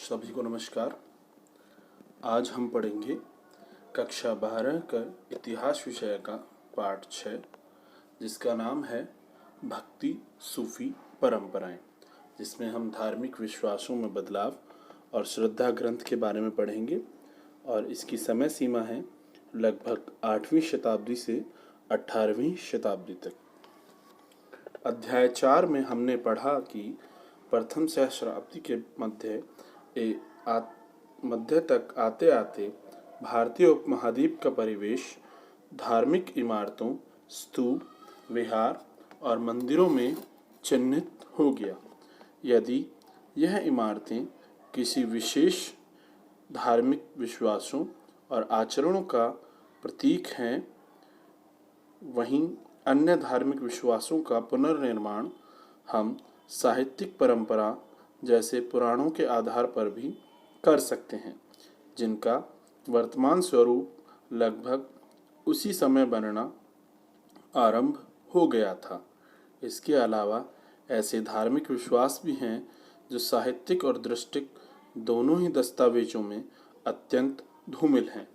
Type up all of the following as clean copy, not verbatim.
सभी को नमस्कार। आज हम पढ़ेंगे कक्षा 12 का इतिहास विषय का पाठ 6, जिसका नाम है भक्ति सूफी परंपराएं, जिसमें हम धार्मिक विश्वासों में बदलाव और श्रद्धा ग्रंथ के बारे में पढ़ेंगे। और इसकी समय सीमा है लगभग 8वीं शताब्दी से 18वीं शताब्दी तक। अध्याय 4 में हमने पढ़ा कि प्रथम सहस्राब्दी के मध्य तक आते आते भारतीय उपमहाद्वीप का परिवेश धार्मिक इमारतों, स्तूप, विहार और मंदिरों में चिन्हित हो गया। यदि यह इमारतें किसी विशेष धार्मिक विश्वासों और आचरणों का प्रतीक हैं, वहीं अन्य धार्मिक विश्वासों का पुनर्निर्माण हम साहित्यिक परंपरा जैसे पुराणों के आधार पर भी कर सकते हैं, जिनका वर्तमान स्वरूप लगभग उसी समय बनना आरंभ हो गया था। इसके अलावा ऐसे धार्मिक विश्वास भी हैं जो साहित्यिक और दृष्टिक दोनों ही दस्तावेजों में अत्यंत धूमिल हैं।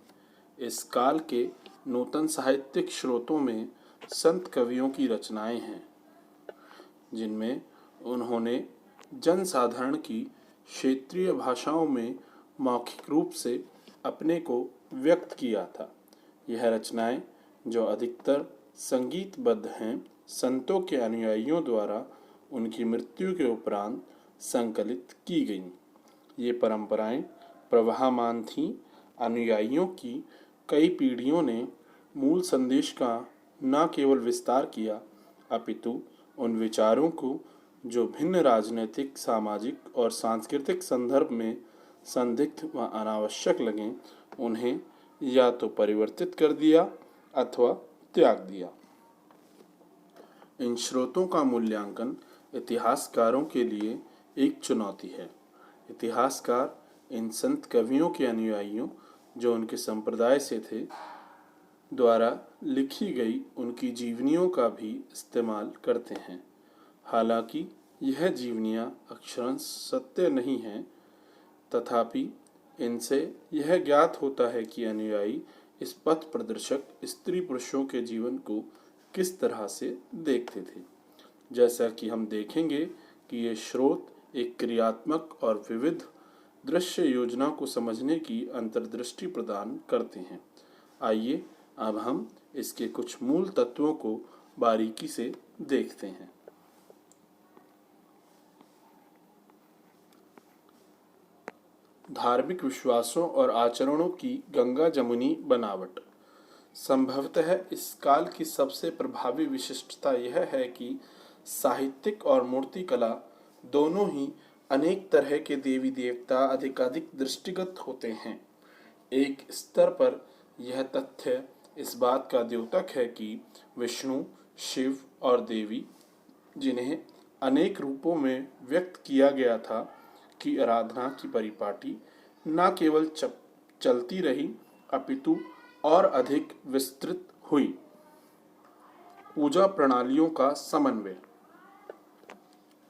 इस काल के नूतन साहित्यिक स्रोतों में संत कवियों की रचनाएं हैं, जिनमें उन्होंने जनसाधारण की क्षेत्रीय भाषाओं में मौखिक रूप से अपने को व्यक्त किया था। यह रचनाएं, जो अधिकतर संगीतबद्ध हैं, संतों के अनुयायियों द्वारा उनकी मृत्यु के उपरांत संकलित की गईं। ये परंपराएं प्रवाहमान थीं। अनुयायियों की कई पीढ़ियों ने मूल संदेश का न केवल विस्तार किया, अपितु उन विचारों को जो भिन्न राजनीतिक, सामाजिक और सांस्कृतिक संदर्भ में संदिग्ध व अनावश्यक लगें, उन्हें या तो परिवर्तित कर दिया अथवा त्याग दिया। इन स्रोतों का मूल्यांकन इतिहासकारों के लिए एक चुनौती है। इतिहासकार इन संत कवियों के अनुयायियों, जो उनके संप्रदाय से थे, द्वारा लिखी गई उनकी जीवनियों का भी इस्तेमाल करते हैं। हालांकि यह जीवनियाँ अक्षरशः सत्य नहीं हैं, तथापि इनसे यह ज्ञात होता है कि अनुयायी इस पथ प्रदर्शक स्त्री पुरुषों के जीवन को किस तरह से देखते थे। जैसा कि हम देखेंगे कि ये स्रोत एक क्रियात्मक और विविध दृश्य योजना को समझने की अंतर्दृष्टि प्रदान करते हैं। आइए अब हम इसके कुछ मूल तत्वों को बारीकी से देखते हैं। धार्मिक विश्वासों और आचरणों की गंगा जमुनी बनावट। संभवतः इस काल की सबसे प्रभावी विशिष्टता यह है कि साहित्यिक और मूर्तिकला दोनों ही अनेक तरह के देवी देवता अधिकाधिक दृष्टिगत होते हैं। एक स्तर पर यह तथ्य इस बात का द्योतक है कि विष्णु, शिव और देवी, जिन्हें अनेक रूपों में व्यक्त किया गया था, की आराधना की परिपाटी न केवल चलती रही, अपितु और अधिक विस्तृत हुई। पूजा प्रणालियों का समन्वय।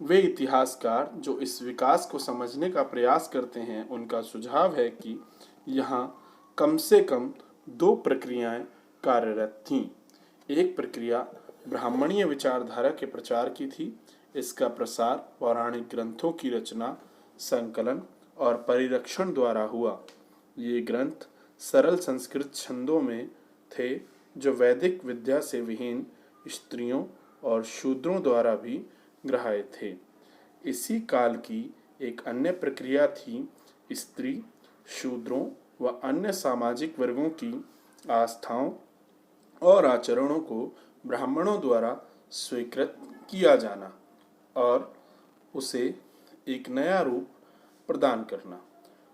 वे इतिहासकार जो इस विकास को समझने का प्रयास करते हैं, उनका सुझाव है कि यहाँ कम से कम 2 प्रक्रियाएं कार्यरत थीं। एक प्रक्रिया ब्राह्मणीय विचारधारा के प्रचार की थी। इसका प्रसार पौराणिक ग्रंथों की रचना, संकलन और परिरक्षण द्वारा हुआ। ये ग्रंथ सरल संस्कृत छंदों में थे, जो वैदिक विद्या से विहीन स्त्रियों और शूद्रों द्वारा भी ग्राह्य थे। इसी काल की एक अन्य प्रक्रिया थी स्त्री, शूद्रों व अन्य सामाजिक वर्गों की आस्थाओं और आचरणों को ब्राह्मणों द्वारा स्वीकृत किया जाना और उसे एक नया रूप प्रदान करना।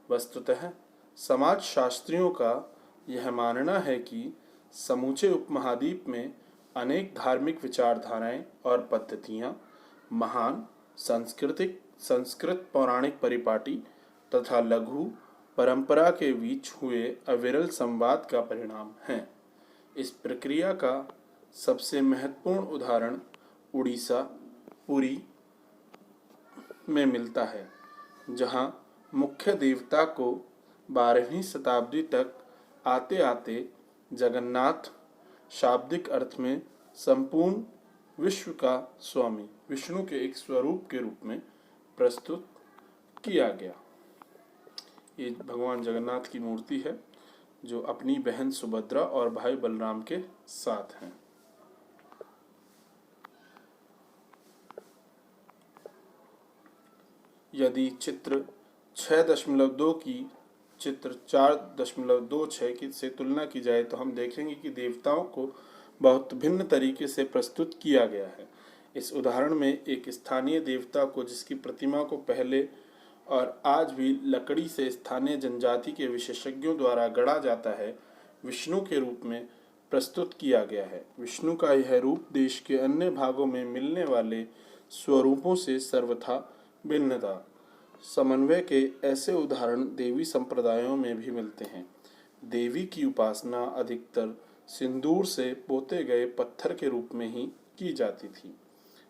वस्तुतः समाजशास्त्रियों का यह मानना है कि समूचे उपमहाद्वीप में अनेक धार्मिक विचारधाराएं और पद्धतियां महान संस्कृत पौराणिक परिपाटी तथा लघु परंपरा के बीच हुए अविरल संवाद का परिणाम है। इस प्रक्रिया का सबसे महत्वपूर्ण उदाहरण उड़ीसा, पुरी में मिलता है, जहाँ मुख्य देवता को 12वीं शताब्दी तक आते आते जगन्नाथ शाब्दिक अर्थ में संपूर्ण विश्व का स्वामी विष्णु के एक स्वरूप के रूप में प्रस्तुत किया गया। ये भगवान जगन्नाथ की मूर्ति है जो अपनी बहन सुभद्रा और भाई बलराम के साथ हैं। यदि चित्र 6.2 की चित्र 4.26 की से तुलना की जाए तो हम देखेंगे कि देवताओं को बहुत भिन्न तरीके से प्रस्तुत किया गया है। इस उदाहरण में एक स्थानीय देवता को जिसकी प्रतिमा को पहले और आज भी लकड़ी से स्थानीय जनजाति के विशेषज्ञों द्वारा गढ़ा जाता है, विष्णु के रूप में प्रस्तुत किया गया है। विष्णु का यह रूप देश के अन्य भागों में मिलने वाले स्वरूपों से सर्वथा भिन्न था। समन्वय के ऐसे उदाहरण देवी संप्रदायों में भी मिलते हैं। देवी की उपासना अधिकतर सिंदूर से पोते गए पत्थर के रूप में ही की जाती थी।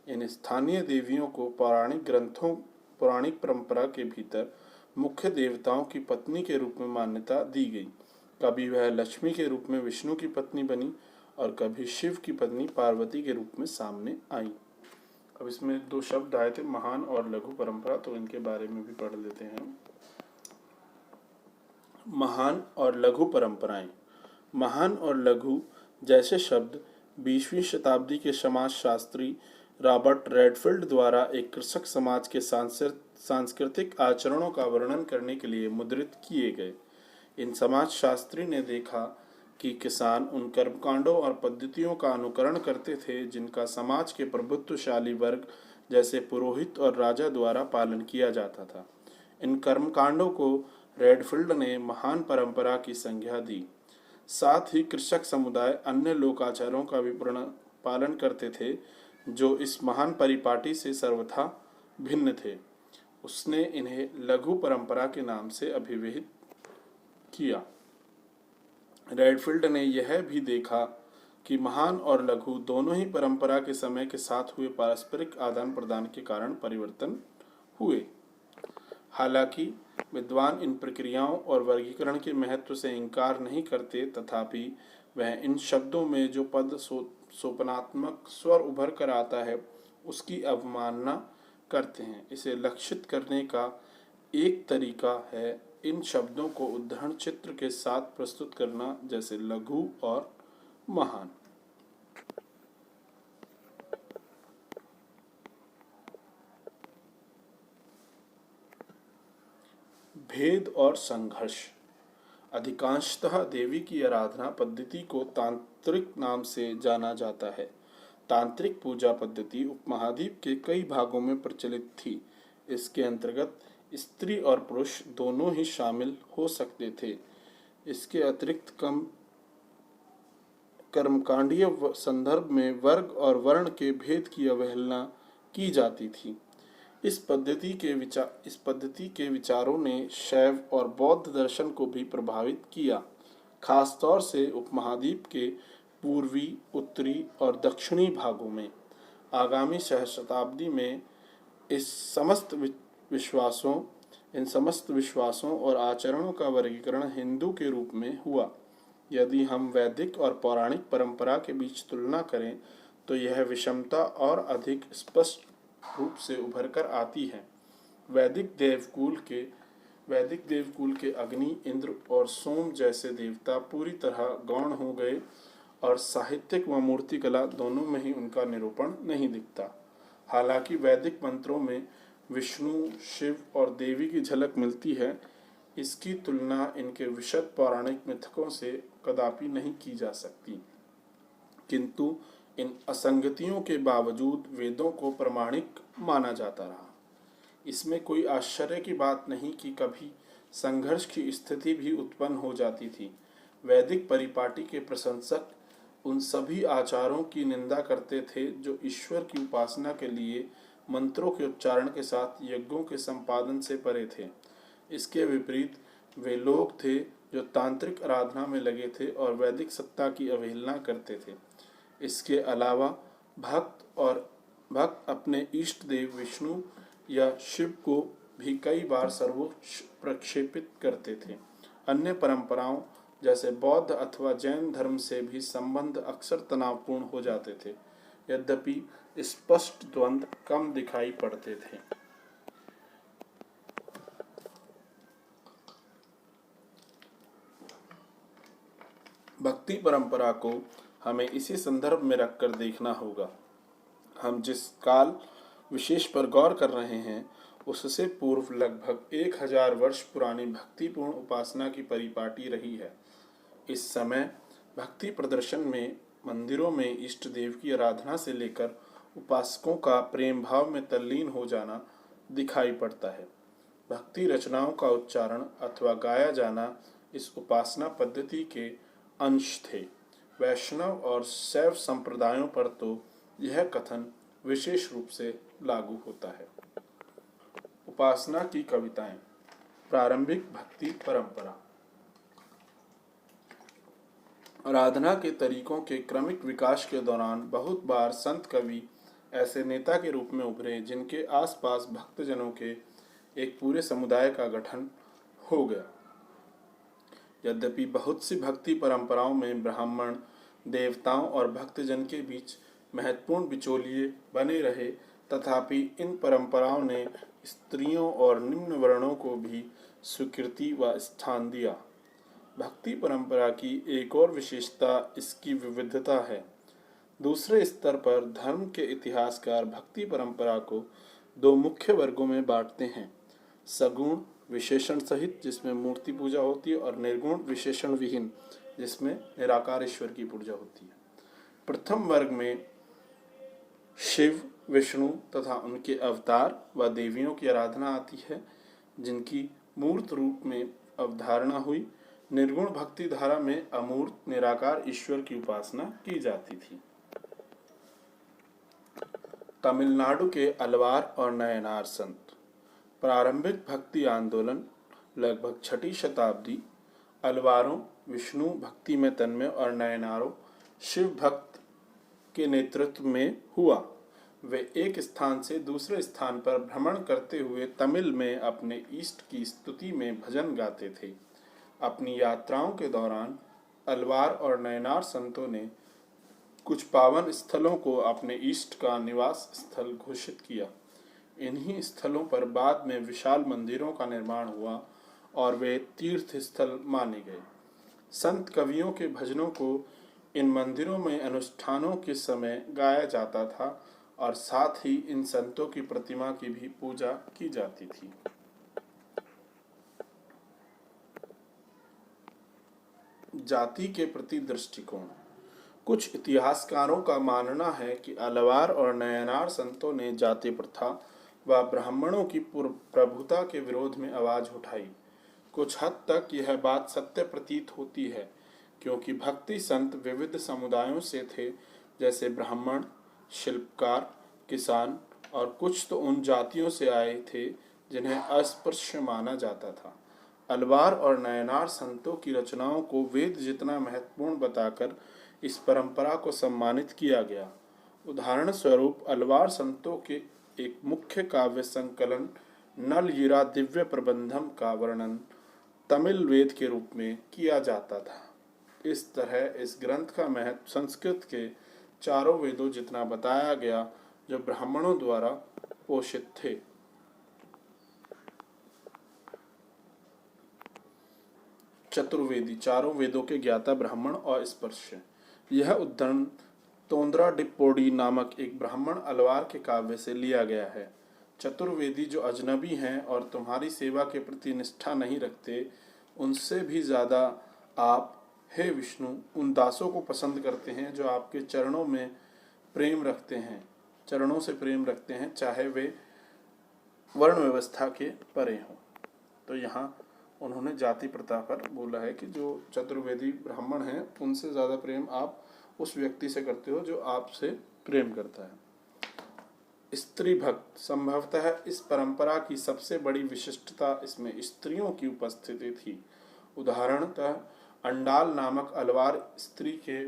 इन स्थानीय देवियों को पौराणिक परंपरा के भीतर मुख्य देवताओं की पत्नी के रूप में मान्यता दी गई। कभी वह लक्ष्मी के रूप में विष्णु की पत्नी बनी और कभी शिव की पत्नी पार्वती के रूप में सामने आई। अब इसमें 2 शब्द आए थे, महान और लघु परंपरा, तो इनके बारे में भी पढ़ लेते हैं। महान और लघु परंपराएं। महान और लघु जैसे शब्द 20वीं शताब्दी के समाजशास्त्री रॉबर्ट रेडफील्ड द्वारा एक कृषक समाज के सांस्कृतिक आचरणों का वर्णन करने के लिए मुद्रित किए गए। इन समाजशास्त्री ने देखा कि किसान उन कर्मकांडों और पद्धतियों का अनुकरण करते थे जिनका समाज के प्रभुत्वशाली वर्ग जैसे पुरोहित और राजा द्वारा पालन किया जाता था। इन कर्मकांडों को रेडफील्ड ने महान परंपरा की संज्ञा दी। साथ ही कृषक समुदाय अन्य लोकाचारों का भी पालन करते थे जो इस महान परिपाटी से सर्वथा भिन्न थे। उसने इन्हें लघु परंपरा के नाम से अभिहित किया। रेडफील्ड ने यह भी देखा कि महान और लघु दोनों ही परंपरा के समय के साथ हुए पारस्परिक आदान प्रदान के कारण परिवर्तन हुए। हालांकि विद्वान इन प्रक्रियाओं और वर्गीकरण के महत्व से इनकार नहीं करते, तथापि वह इन शब्दों में जो पद सोपनात्मक स्वर उभर कर आता है उसकी अवमानना करते हैं। इसे लक्षित करने का एक तरीका है इन शब्दों को उदाहरण चित्र के साथ प्रस्तुत करना, जैसे लघु और महान। भेद और संघर्ष। अधिकांशतः देवी की आराधना पद्धति को तांत्रिक नाम से जाना जाता है। तांत्रिक पूजा पद्धति उपमहाद्वीप के कई भागों में प्रचलित थी। इसके अंतर्गत स्त्री और पुरुष दोनों ही शामिल हो सकते थे। इसके अतिरिक्त कर्मकांडीय संदर्भ में वर्ग और वर्ण के भेद की अवहेलना की जाती थी। इस पद्धति के विचारों ने शैव और बौद्ध दर्शन को भी प्रभावित किया। खासतौर से उपमहाद्वीप के पूर्वी, उत्तरी और दक्षिणी भागों में। आगामी सहस्राब्दी में इन समस्त विश्वासों और आचरणों का वर्गीकरण हिंदू के रूप में हुआ। यदि हम वैदिक और पौराणिक परंपरा के बीच तुलना करें तो यह विषमता और अधिक स्पष्ट रूप से उभर कर आती है। वैदिक देवकुल के अग्नि, इंद्र और सोम जैसे देवता पूरी तरह गौण हो गए और साहित्यिक व मूर्तिकला दोनों में ही उनका निरूपण नहीं दिखता। हालांकि वैदिक मंत्रों में विष्णु, शिव और देवी की झलक मिलती है। इसकी तुलना इनके विशद पौराणिक मिथकों से कदापि नहीं की जा सकती। किंतु इन असंगतियों के बावजूद वेदों को प्रामाणिक माना जाता रहा। इसमें कोई आश्चर्य की बात नहीं कि कभी संघर्ष की स्थिति भी उत्पन्न हो जाती थी। वैदिक परिपाटी के प्रशंसक उन सभी आचारों की निंदा करते थे जो ईश्वर की उपासना के लिए मंत्रों के उच्चारण के साथ यज्ञों के संपादन से परे थे। इसके विपरीत वे लोग थे जो तांत्रिक आराधना में लगे थे और वैदिक सत्ता की अवहेलना करते थे। इसके अलावा भक्त अपने इष्ट देव विष्णु या शिव को भी कई बार सर्वोच्च प्रक्षेपित करते थे। अन्य परंपराओं जैसे बौद्ध अथवा जैन धर्म से भी संबंध अक्सर तनावपूर्ण हो जाते थे, यद्यपि स्पष्ट द्वंद्व कम दिखाई पड़ते थे। भक्ति परंपरा को हमें इसी संदर्भ में रखकर देखना होगा। हम जिस काल विशेष पर गौर कर रहे हैं उससे पूर्व लगभग 1000 वर्ष पुरानी भक्तिपूर्ण उपासना की परिपाटी रही है। इस समय भक्ति प्रदर्शन में मंदिरों में इष्ट देव की आराधना से लेकर उपासकों का प्रेम भाव में तल्लीन हो जाना दिखाई पड़ता है। भक्ति रचनाओं का उच्चारण अथवा गाया जाना इस उपासना पद्धति के अंश थे। वैष्णव और शैव संप्रदायों पर तो यह कथन विशेष रूप से लागू होता है। उपासना की कविताएं। प्रारंभिक भक्ति परंपरा। आराधना के तरीकों के क्रमिक विकास के दौरान बहुत बार संत कवि ऐसे नेता के रूप में उभरे जिनके आसपास भक्तजनों के एक पूरे समुदाय का गठन हो गया। यद्यपि बहुत सी भक्ति परंपराओं में ब्राह्मण, देवताओं और भक्तजन के बीच महत्वपूर्ण बिचौलिए बने रहे, तथापि इन परंपराओं ने स्त्रियों और निम्न वर्णों को भी स्वीकृति व स्थान दिया। भक्ति परंपरा की एक और विशेषता इसकी विविधता है। दूसरे स्तर पर धर्म के इतिहासकार भक्ति परंपरा को दो मुख्य वर्गों में बांटते हैं: सगुण विशेषण सहित, जिसमें मूर्ति पूजा होती है, और निर्गुण विशेषण विहीन, जिसमें निराकार ईश्वर की पूजा होती है। प्रथम वर्ग में शिव, विष्णु तथा उनके अवतार व देवियों की आराधना आती है, जिनकी मूर्त रूप में अवधारणा हुई। निर्गुण भक्ति धारा में अमूर्त निराकार ईश्वर की उपासना की जाती थी। तमिलनाडु के अलवार और नयनार संत। प्रारंभिक भक्ति आंदोलन लगभग 6वीं शताब्दी अलवारों विष्णु भक्ति में तन्मय और नयनारों शिव भक्त के नेतृत्व में हुआ। वे एक स्थान से दूसरे स्थान पर भ्रमण करते हुए तमिल में अपने इष्ट की स्तुति में भजन गाते थे। अपनी यात्राओं के दौरान अलवार और नयनार संतों ने कुछ पावन स्थलों को अपने इष्ट का निवास स्थल घोषित किया। इन्हीं स्थलों पर बाद में विशाल मंदिरों का निर्माण हुआ और वे तीर्थ स्थल माने गए। संत कवियों के भजनों को इन मंदिरों में अनुष्ठानों के समय गाया जाता था और साथ ही इन संतों की प्रतिमा की भी पूजा की जाती थी। जाति के प्रति दृष्टिकोण। कुछ इतिहासकारों का मानना है कि अलवार और नयनार संतों ने जाति प्रथा व ब्राह्मणों की प्रभुता के विरोध में आवाज उठाई। कुछ हद तक यह बात सत्य प्रतीत होती है, क्योंकि भक्ति संत विविध समुदायों से थे, जैसे ब्राह्मण, शिल्पकार, किसान, और कुछ तो उन जातियों से आए थे जिन्हें अस्पृश्य माना जाता था। अलवार और नयनार संतों की रचनाओं को वेद जितना महत्वपूर्ण बताकर इस परंपरा को सम्मानित किया गया। उदाहरण स्वरूप अलवार संतों के एक मुख्य काव्य संकलन नलयिरा दिव्य प्रबंधम का वर्णन तमिल वेद के रूप में किया जाता था। इस तरह इस ग्रंथ का महत्व संस्कृत के चारों वेदों जितना बताया गया, जो ब्राह्मणों द्वारा पोषित थे। चतुर्वेदी, चारों वेदों के ज्ञाता ब्राह्मण और स्पर्श। यह उद्धरण तोंद्रा डिप्पोडी नामक एक ब्राह्मण अलवार के काव्य से लिया गया है। चतुर्वेदी जो अजनबी हैं और तुम्हारी सेवा के प्रति निष्ठा नहीं रखते, उनसे भी ज़्यादा आप, हे विष्णु, उन दासों को पसंद करते हैं जो आपके चरणों में प्रेम रखते हैं, चरणों से प्रेम रखते हैं, चाहे वे वर्ण व्यवस्था के परे हों। तो यहाँ उन्होंने जाति प्रथा पर बोला है कि जो चतुर्वेदी ब्राह्मण हैं उनसे ज़्यादा प्रेम आप उस व्यक्ति से करते हो जो आपसे प्रेम करता है। स्त्री भक्त। संभवतः इस परंपरा की सबसे बड़ी विशिष्टता इसमें स्त्रियों की उपस्थिति थी। उदाहरणतः अंडाल नामक अलवार स्त्री के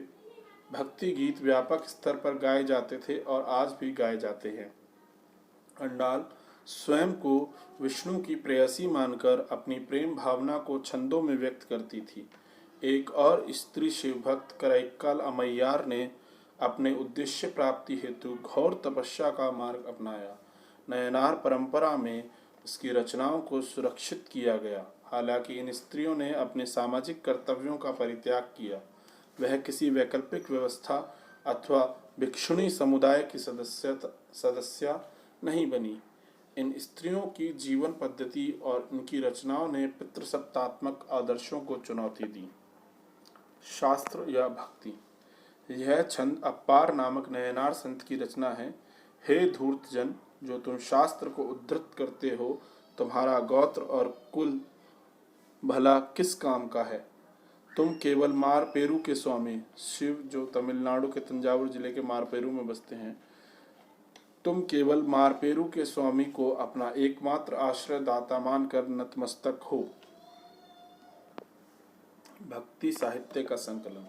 भक्ति गीत व्यापक स्तर पर गाए जाते थे और आज भी गाए जाते हैं। अंडाल स्वयं को विष्णु की प्रेयसी मानकर अपनी प्रेम भावना को छंदों में व्यक्त करती थी। एक और स्त्री शिवभक्त कराइक्काल अम्मैयार ने अपने उद्देश्य प्राप्ति हेतु घोर तपस्या का मार्ग अपनाया। नयनार परंपरा में उसकी रचनाओं को सुरक्षित किया गया। हालांकि इन स्त्रियों ने अपने सामाजिक कर्तव्यों का परित्याग किया। वह किसी वैकल्पिक व्यवस्था अथवा भिक्षुणी समुदाय की सदस्या नहीं बनी। इन स्त्रियों की जीवन पद्धति और इनकी रचनाओं ने पितृसत्तात्मक आदर्शों को चुनौती दी। शास्त्र या भक्ति। यह छंद अप्पार नामक नयनार संत की रचना है। हे धूर्त जन, जो तुम शास्त्र को उद्धृत करते हो, तुम्हारा गोत्र और कुल भला किस काम का है? तुम केवल मारपेरू के स्वामी शिव, जो तमिलनाडु के तंजावुर जिले के मारपेरू में बसते हैं, तुम केवल मारपेरू के स्वामी को अपना एकमात्र आश्रय दाता मानकर नतमस्तक हो। भक्ति साहित्य का संकलन।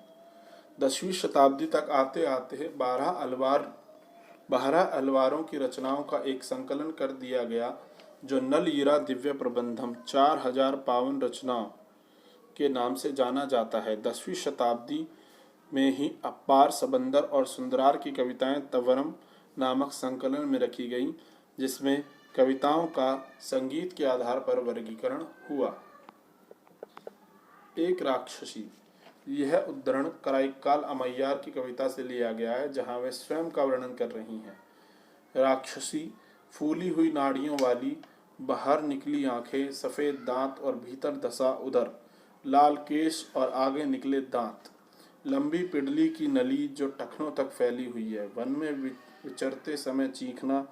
10वीं शताब्दी तक आते आते 12 अलवारों की रचनाओं का एक संकलन कर दिया गया, जो नलयिरा दिव्य प्रबंधम 4000 पावन रचनाओं के नाम से जाना जाता है। 10वीं शताब्दी में ही अप्पार, सबंदर और सुंदरार की कविताएं तवरम नामक संकलन में रखी गईं, जिसमें कविताओं का संगीत के आधार पर वर्गीकरण हुआ। एक राक्षसी। यह उद्धरण कराइक्काल अम्मैयार की कविता से लिया गया है, जहां वे स्वयं का वर्णन कर रही हैं। राक्षसी फूली हुई नाड़ियों वाली, बाहर निकली आंखें, सफेद दांत और भीतर धसा उदर, लाल केश और आगे निकले दांत, लंबी पिडली की नली जो टखनों तक फैली हुई है, वन में विचरते समय चीखना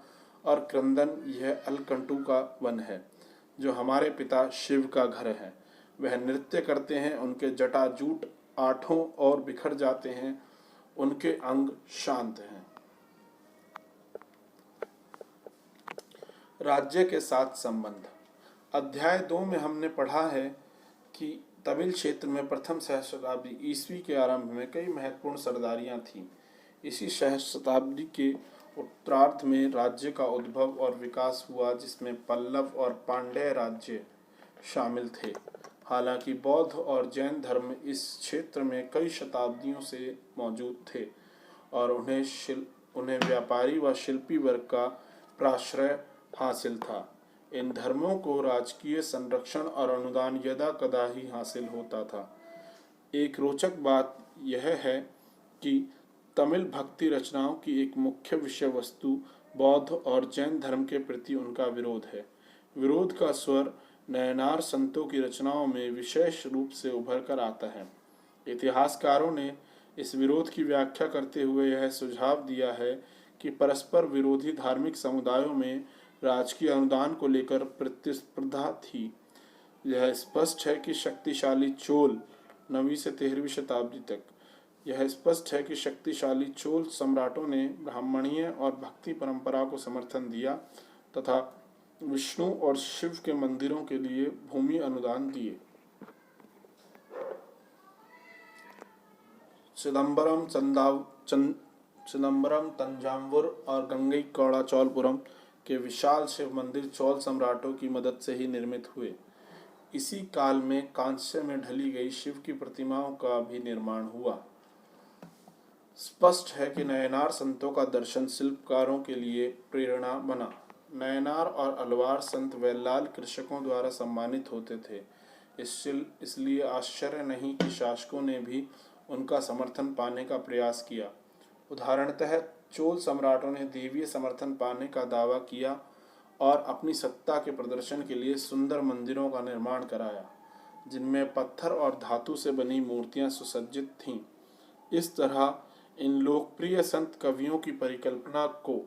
और क्रंदन। यह अलकंटू का वन है, जो हमारे पिता शिव का घर है। वह नृत्य करते हैं, उनके जटाजूट आठों और बिखर जाते हैं, उनके अंग शांत हैं। राज्य के साथ संबंध। अध्याय 2 में हमने पढ़ा है कि तमिल क्षेत्र में प्रथम सहस्राब्दी ईस्वी के आरंभ में कई महत्वपूर्ण सरदारियां थीं। इसी सहस्राब्दी के उत्तरार्ध में राज्य का उद्भव और विकास हुआ, जिसमें पल्लव और पांड्य राज्य शामिल थे। हालांकि बौद्ध और जैन धर्म इस क्षेत्र में कई शताब्दियों से मौजूद थे और उन्हें व्यापारी व शिल्पी वर्ग का प्राश्रय हासिल था। इन धर्मों को राजकीय संरक्षण और अनुदान यदा कदा ही हासिल होता था। एक रोचक बात यह है कि तमिल भक्ति रचनाओं की एक मुख्य विषय वस्तु बौद्ध और जैन धर्म के प्रति उनका विरोध है। विरोध का स्वर नयनार संतों की रचनाओं में विशेष रूप से उभर कर आता है। इतिहासकारों ने इस विरोध की व्याख्या करते हुए यह सुझाव दिया है कि परस्पर विरोधी धार्मिक समुदायों में राजकीय अनुदान को लेकर प्रतिस्पर्धा थी। यह स्पष्ट है कि शक्तिशाली चोल 9वीं से 13वीं शताब्दी तक यह स्पष्ट है कि शक्तिशाली चोल सम्राटों ने ब्राह्मणीय और भक्ति परंपरा को समर्थन दिया तथा विष्णु और शिव के मंदिरों के लिए भूमि अनुदान दिए। चिदम्बरम, तंजावुर और गंगईकोड़ा चोलपुरम के विशाल शिव मंदिर चोल सम्राटों की मदद से ही निर्मित हुए। इसी काल में कांस्य में ढली गई शिव की प्रतिमाओं का भी निर्माण हुआ। स्पष्ट है कि नयनार संतों का दर्शन शिल्पकारों के लिए प्रेरणा बना। नयनार और अलवार संत वेल्लाल कृषकों द्वारा सम्मानित होते थे, इसलिए आश्चर्य नहीं कि शासकों ने भी उनका समर्थन पाने का प्रयास किया। उदाहरणतः चोल सम्राटों ने देवीय समर्थन पाने का दावा किया और अपनी सत्ता के प्रदर्शन के लिए सुंदर मंदिरों का निर्माण कराया, जिनमें पत्थर और धातु से बनी मूर्तियां सुसज्जित थीं। इस तरह इन लोकप्रिय संत कवियों की परिकल्पना को,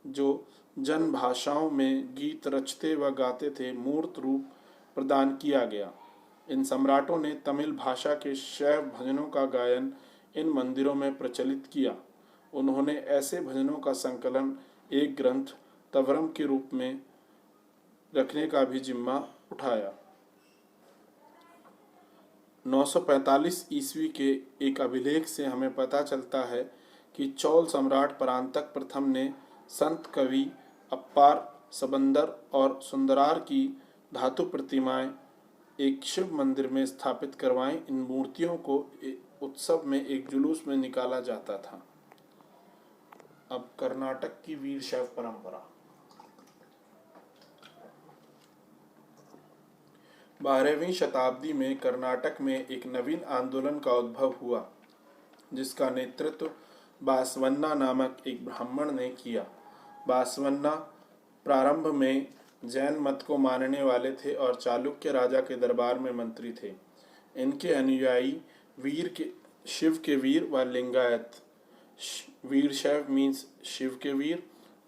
जो जन भाषाओं में गीत रचते व गाते थे, मूर्त रूप प्रदान किया गया। इन सम्राटों ने तमिल भाषा के शैव भजनों का गायन इन मंदिरों में प्रचलित किया। उन्होंने ऐसे भजनों का संकलन एक ग्रंथ तवरम के रूप में रखने का भी जिम्मा उठाया। 945 ईस्वी के एक अभिलेख से हमें पता चलता है कि चोल सम्राट परांतक प्रथम ने संत कवि अप्पार सबंदर और सुंदरार की धातु प्रतिमाएं एक शिव मंदिर में स्थापित करवाएं। इन मूर्तियों को उत्सव में एक जुलूस में निकाला जाता था। अब कर्नाटक की वीर शैव परंपरा। 12वीं शताब्दी में कर्नाटक में एक नवीन आंदोलन का उद्भव हुआ, जिसका नेतृत्व बासवन्ना नामक एक ब्राह्मण ने किया। बासवन्ना प्रारंभ में जैन मत को मानने वाले थे और चालुक्य राजा के दरबार में मंत्री थे। इनके अनुयायी शिव के वीर व लिंगायत, वीर शैव मीन्स शिव के वीर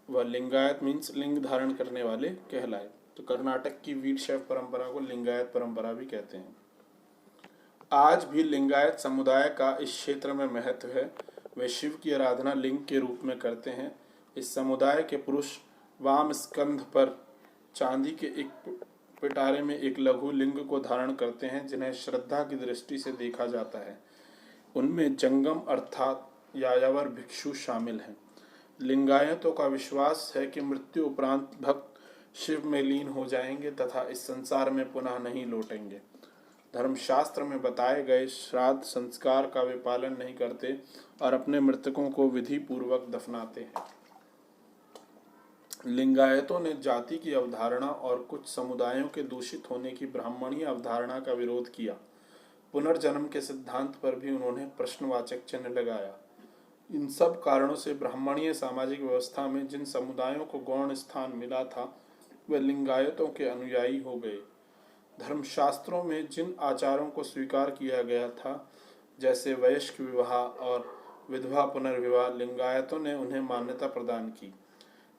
व लिंगायत मीन्स लिंग धारण करने वाले कहलाए। तो कर्नाटक की वीर शैव परंपरा को लिंगायत परंपरा भी कहते हैं। आज भी लिंगायत समुदाय का इस क्षेत्र में महत्व है। वे शिव की आराधना लिंग के रूप में करते हैं। इस समुदाय के पुरुष वाम स्कंध पर चांदी के एक पिटारे में एक लघु लिंग को धारण करते हैं, जिन्हें श्रद्धा की दृष्टि से देखा जाता है। उनमें जंगम अर्थात यायावर भिक्षु शामिल हैं। लिंगायतों का विश्वास है कि मृत्यु उपरांत भक्त शिव में लीन हो जाएंगे तथा इस संसार में पुनः नहीं लौटेंगे। धर्मशास्त्र में बताए गए श्राद्ध संस्कार का वे पालन नहीं करते और अपने मृतकों को विधि पूर्वक दफनाते हैं। लिंगायतों ने जाति की अवधारणा और कुछ समुदायों के दूषित होने की ब्राह्मणीय अवधारणा का विरोध किया। पुनर्जन्म के सिद्धांत पर भी उन्होंने प्रश्नवाचक चिन्ह लगाया। इन सब कारणों से ब्राह्मणीय सामाजिक व्यवस्था में जिन समुदायों को गौण स्थान मिला था, वे लिंगायतों के अनुयायी हो गए। धर्मशास्त्रों में जिन आचारों को स्वीकार किया गया था, जैसे वयस्क विवाह और विधवा पुनर्विवाह, लिंगायतों ने उन्हें मान्यता प्रदान की।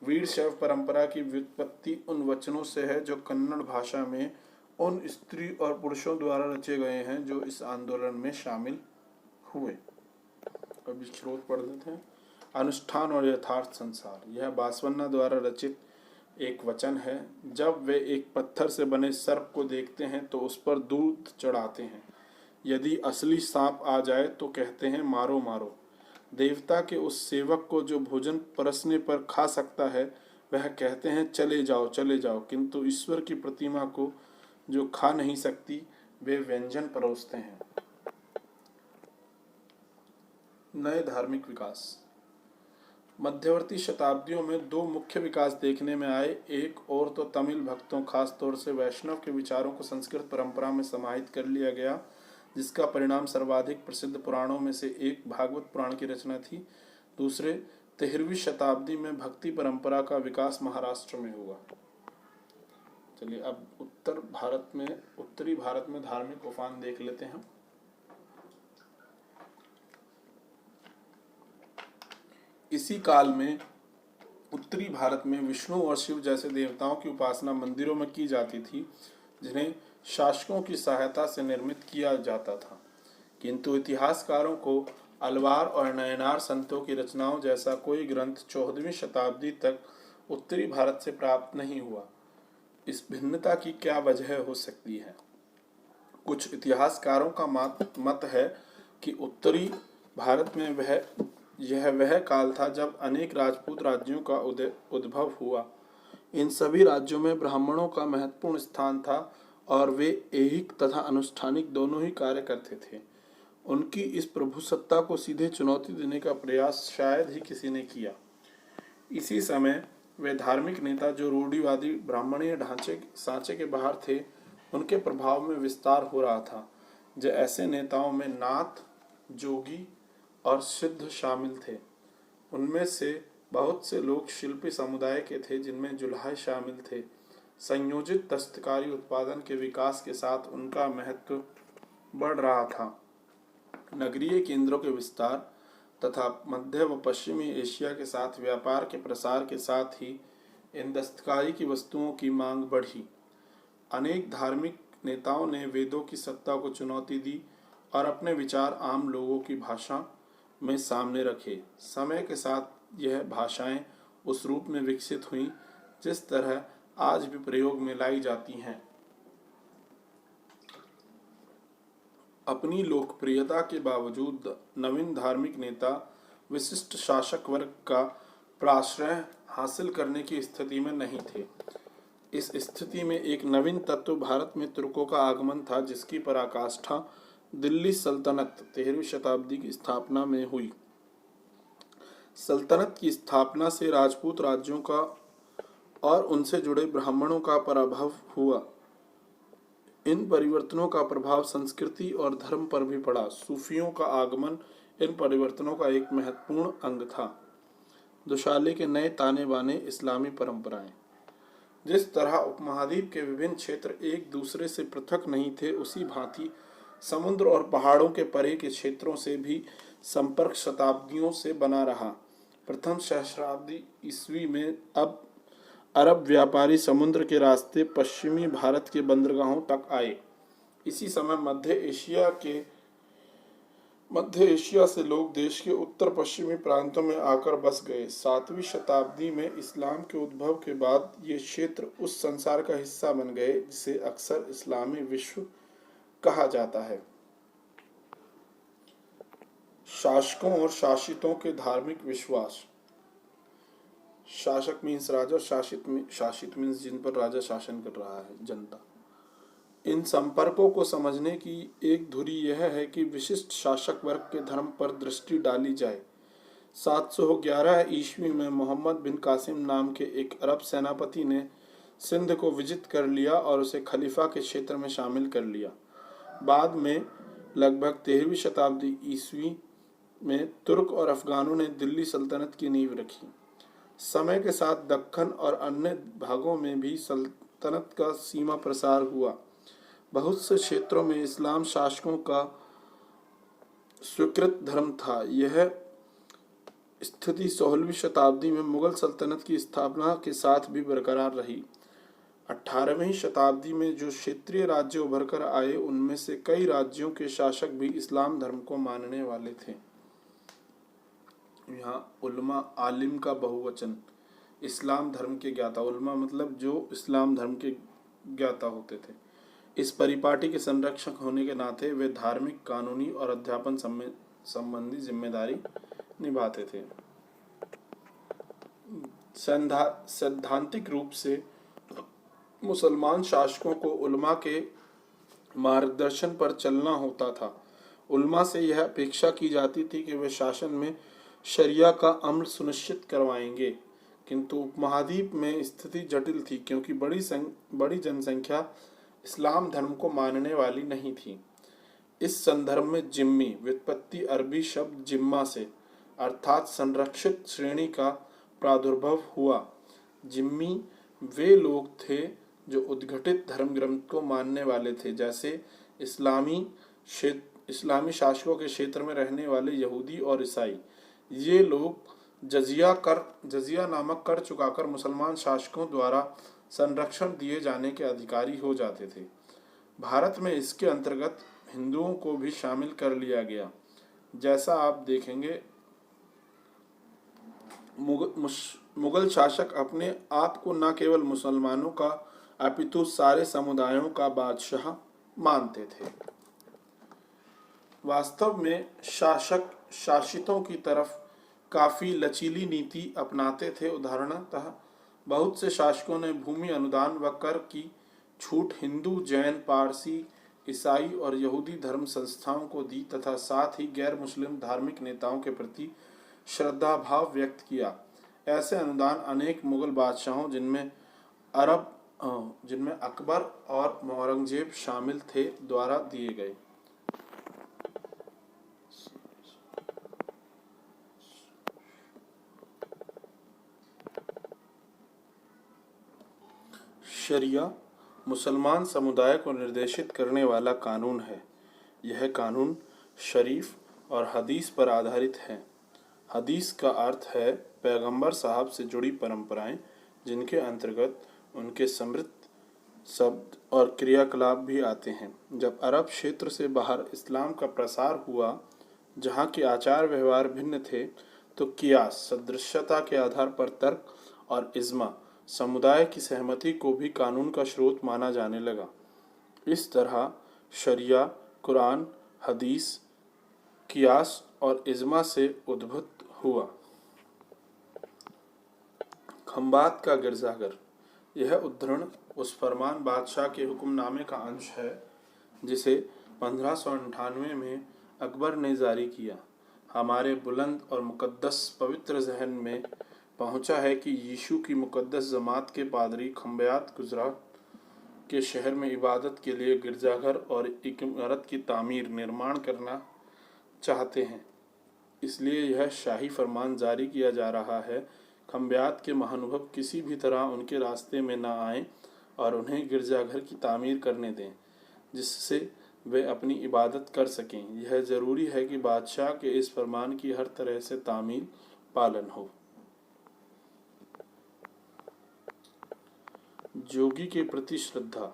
वीर शैव परंपरा की व्युत्पत्ति उन वचनों से है जो कन्नड़ भाषा में उन स्त्री और पुरुषों द्वारा रचे गए हैं जो इस आंदोलन में शामिल हुए। अभी स्रोत पढ़ देते हैं। अनुष्ठान और यथार्थ संसार, यह बासवन्ना द्वारा रचित एक वचन है। जब वे एक पत्थर से बने सर्प को देखते हैं तो उस पर दूध चढ़ाते हैं। यदि असली सांप आ जाए तो कहते हैं मारो मारो। देवता के उस सेवक को जो भोजन परसने पर खा सकता है, वह कहते हैं चले जाओ चले जाओ, किंतु ईश्वर की प्रतिमा को जो खा नहीं सकती, वे व्यंजन परोसते हैं। नए धार्मिक विकास। मध्यवर्ती शताब्दियों में दो मुख्य विकास देखने में आए। एक और तो तमिल भक्तों, खास तौर से वैष्णव के विचारों को संस्कृत परंपरा में समाहित कर लिया गया, जिसका परिणाम सर्वाधिक प्रसिद्ध पुराणों में से एक भागवत पुराण की रचना थी। दूसरे 13वीं शताब्दी में भक्ति परंपरा का विकास महाराष्ट्र में हुआ। चलिए अब उत्तरी भारत में धार्मिक उफान देख लेते हैं। इसी काल में उत्तरी भारत में विष्णु और शिव जैसे देवताओं की उपासना मंदिरों में की जाती थी, जिन्हें शासकों की सहायता से निर्मित किया जाता था। किंतु इतिहासकारों को अलवार और नयनार संतों की रचनाओं जैसा कोई ग्रंथ 14वीं शताब्दी तक उत्तरी भारत से प्राप्त नहीं हुआ। इस भिन्नता की क्या वजह हो सकती है? कुछ इतिहासकारों का मत है कि उत्तरी भारत में वह काल था जब अनेक राजपूत राज्यों का उद्भव हुआ। इन सभी राज्यों में ब्राह्मणों का महत्वपूर्ण स्थान था और वे ऐहिक तथा अनुष्ठानिक दोनों ही कार्य करते थे। उनकी इस प्रभुसत्ता को सीधे चुनौती देने का प्रयास शायद ही किसी ने किया। इसी समय वे धार्मिक नेता जो रूढ़िवादी ब्राह्मणीय सांचे के बाहर थे, उनके प्रभाव में विस्तार हो रहा था। जो ऐसे नेताओं में नाथ, जोगी और सिद्ध शामिल थे। उनमें से बहुत से लोग शिल्पी समुदाय के थे, जिनमें जुलाहे शामिल थे। संयोजित दस्तकारी उत्पादन के विकास के साथ उनका महत्व बढ़ रहा था। नगरीय केंद्रों के विस्तार तथा मध्य व पश्चिमी एशिया के साथ व्यापार के प्रसार के साथ ही इन दस्तकारी की वस्तुओं की मांग बढ़ी। अनेक धार्मिक नेताओं ने वेदों की सत्ता को चुनौती दी और अपने विचार आम लोगों की भाषा में सामने रखे। समय के साथ यह भाषाएं उस रूप में विकसित हुईं जिस तरह आज भी प्रयोग में लाई जाती हैं। अपनी लोकप्रियता के बावजूद नवीन धार्मिक नेता विशिष्ट शासक वर्ग का प्राश्रय हासिल करने की स्थिति में नहीं थे। इस स्थिति में एक नवीन तत्व भारत में तुर्कों का आगमन था, जिसकी पराकाष्ठा दिल्ली सल्तनत 13वीं शताब्दी की स्थापना में हुई। सल्तनत की स्थापना से राजपूत राज्यों का और उनसे जुड़े ब्राह्मणों का पराभव हुआ। इन परिवर्तनों का प्रभाव संस्कृति और धर्म पर भी पड़ा। सूफियों का आगमन इन परिवर्तनों का एक महत्वपूर्ण अंग था। दुशाले के नए ताने बाने इस्लामी परंपराएं। जिस तरह उपमहाद्वीप के विभिन्न क्षेत्र एक दूसरे से पृथक नहीं थे, उसी भांति समुद्र और पहाड़ों के परे के क्षेत्रों से भी संपर्क शताब्दियों से बना रहा। प्रथम सहस्राब्दी ईस्वी में अब अरब व्यापारी समुद्र के रास्ते पश्चिमी भारत के बंदरगाहों तक आए। इसी समय मध्य एशिया से लोग देश के उत्तर पश्चिमी प्रांतों में आकर बस गए। 7वीं शताब्दी में इस्लाम के उद्भव के बाद ये क्षेत्र उस संसार का हिस्सा बन गए जिसे अक्सर इस्लामी विश्व कहा जाता है। शासकों और शासितों के धार्मिक विश्वास। शासक मीन्स राजा, शासित मीन्स जिन पर राजा शासन कर रहा है, जनता। इन संपर्कों को समझने की एक धुरी यह है कि विशिष्ट शासक वर्ग के धर्म पर दृष्टि डाली जाए। 711 ईस्वी में मोहम्मद बिन कासिम नाम के एक अरब सेनापति ने सिंध को विजित कर लिया और उसे खलीफा के क्षेत्र में शामिल कर लिया। बाद में लगभग 13वीं शताब्दी ईस्वी में तुर्क और अफगानों ने दिल्ली सल्तनत की नींव रखी। समय के साथ दक्कन और अन्य भागों में भी सल्तनत का सीमा प्रसार हुआ। बहुत से क्षेत्रों में इस्लाम शासकों का स्वीकृत धर्म था। यह स्थिति 16वीं शताब्दी में मुगल सल्तनत की स्थापना के साथ भी बरकरार रही। 18वीं शताब्दी में जो क्षेत्रीय राज्य उभर कर आए, उनमें से कई राज्यों के शासक भी इस्लाम धर्म को मानने वाले थे। यहाँ उलमा, आलिम का बहुवचन, इस्लाम धर्म के ज्ञाता। उलमा मतलब जो इस्लाम धर्म के ज्ञाता होते थे। इस परिपाटी के संरक्षक होने के नाते वे धार्मिक, कानूनी और अध्यापन संबंधी जिम्मेदारी निभाते थे। सैद्धांतिक रूप से मुसलमान शासकों को उलमा के मार्गदर्शन पर चलना होता था। उलमा से यह अपेक्षा की जाती थी कि वे शासन में शरिया का अमल सुनिश्चित करवाएंगे, किंतु उपमहाद्वीप में स्थिति जटिल थी, क्योंकि बड़ी जनसंख्या इस्लाम धर्म को मानने वाली नहीं थी। इस संदर्भ में जिम्मी व्युत्पत्ति अरबी शब्द जिम्मा से अर्थात संरक्षित श्रेणी का प्रादुर्भाव हुआ। जिम्मी वे लोग थे जो उद्घटित धर्म ग्रंथ को मानने वाले थे, जैसे इस्लामी शासकों के क्षेत्र में रहने वाले यहूदी और ईसाई। ये लोग जजिया नामक कर चुकाकर मुसलमान शासकों द्वारा संरक्षण दिए जाने के अधिकारी हो जाते थे। भारत में इसके अंतर्गत हिंदुओं को भी शामिल कर लिया गया। जैसा आप देखेंगे, मुगल शासक अपने आप को न केवल मुसलमानों का अपितु सारे समुदायों का बादशाह मानते थे। वास्तव में शासक शासितों की तरफ काफी लचीली नीति अपनाते थे। उदाहरणतः बहुत से शासकों ने भूमि अनुदान व कर की छूट हिंदू, जैन, पारसी, ईसाई और यहूदी धर्म संस्थाओं को दी तथा साथ ही गैर मुस्लिम धार्मिक नेताओं के प्रति श्रद्धा भाव व्यक्त किया। ऐसे अनुदान अनेक मुगल बादशाहों जिनमें अकबर और औरंगजेब शामिल थे द्वारा दिए गए। शरिया मुसलमान समुदाय को निर्देशित करने वाला कानून है। यह कानून शरीफ और हदीस पर आधारित है। हदीस का अर्थ है पैगंबर साहब से जुड़ी परंपराएं, जिनके अंतर्गत उनके समृद्ध शब्द और क्रियाकलाप भी आते हैं। जब अरब क्षेत्र से बाहर इस्लाम का प्रसार हुआ, जहाँ के आचार व्यवहार भिन्न थे, तो कियास सदृशता के आधार पर तर्क और इज्मा समुदाय की सहमति को भी कानून का स्रोत माना जाने लगा। इस तरह शरिया कुरान, हदीस, कियास और इज्मा से उद्भूत हुआ। खंबात का गिरजाघर। यह उद्धरण उस फरमान बादशाह के हुक्मनामे का अंश है जिसे 1598 में अकबर ने जारी किया। हमारे बुलंद और मुकद्दस पवित्र जहन में पहुंचा है कि यीशु की मुकद्दस जमात के पादरी खंबात गुजरात के शहर में इबादत के लिए गिरजाघर और एक इमारत की तामीर निर्माण करना चाहते हैं, इसलिए यह शाही फरमान जारी किया जा रहा है। खंबात के महानुभव किसी भी तरह उनके रास्ते में न आएं और उन्हें गिरजाघर की तामीर करने दें जिससे वे अपनी इबादत कर सकें। यह ज़रूरी है कि बादशाह के इस फरमान की हर तरह से तामील पालन हो। जोगी के प्रति श्रद्धा।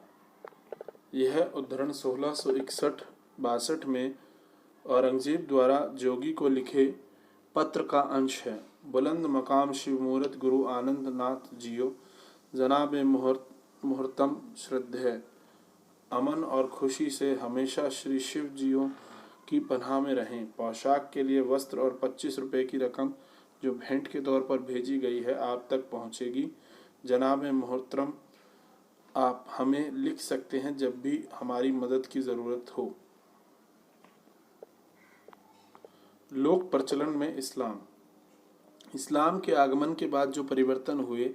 यह उद्धरण 1661-62 में औरंगजेब द्वारा जोगी को लिखे पत्र का अंश है। बुलंद मकाम शिवमूर्त गुरु आनंद नाथ जियो, जनाब मुहर्तम श्रद्धेय, अमन और खुशी से हमेशा श्री शिव जियों की पनाह में रहें। पोशाक के लिए वस्त्र और 25 रुपये की रकम जो भेंट के तौर पर भेजी गई है आप तक पहुंचेगी। जनाब मुहर्तम, आप हमें लिख सकते हैं जब भी हमारी मदद की ज़रूरत हो। लोक प्रचलन में इस्लाम के आगमन के बाद जो परिवर्तन हुए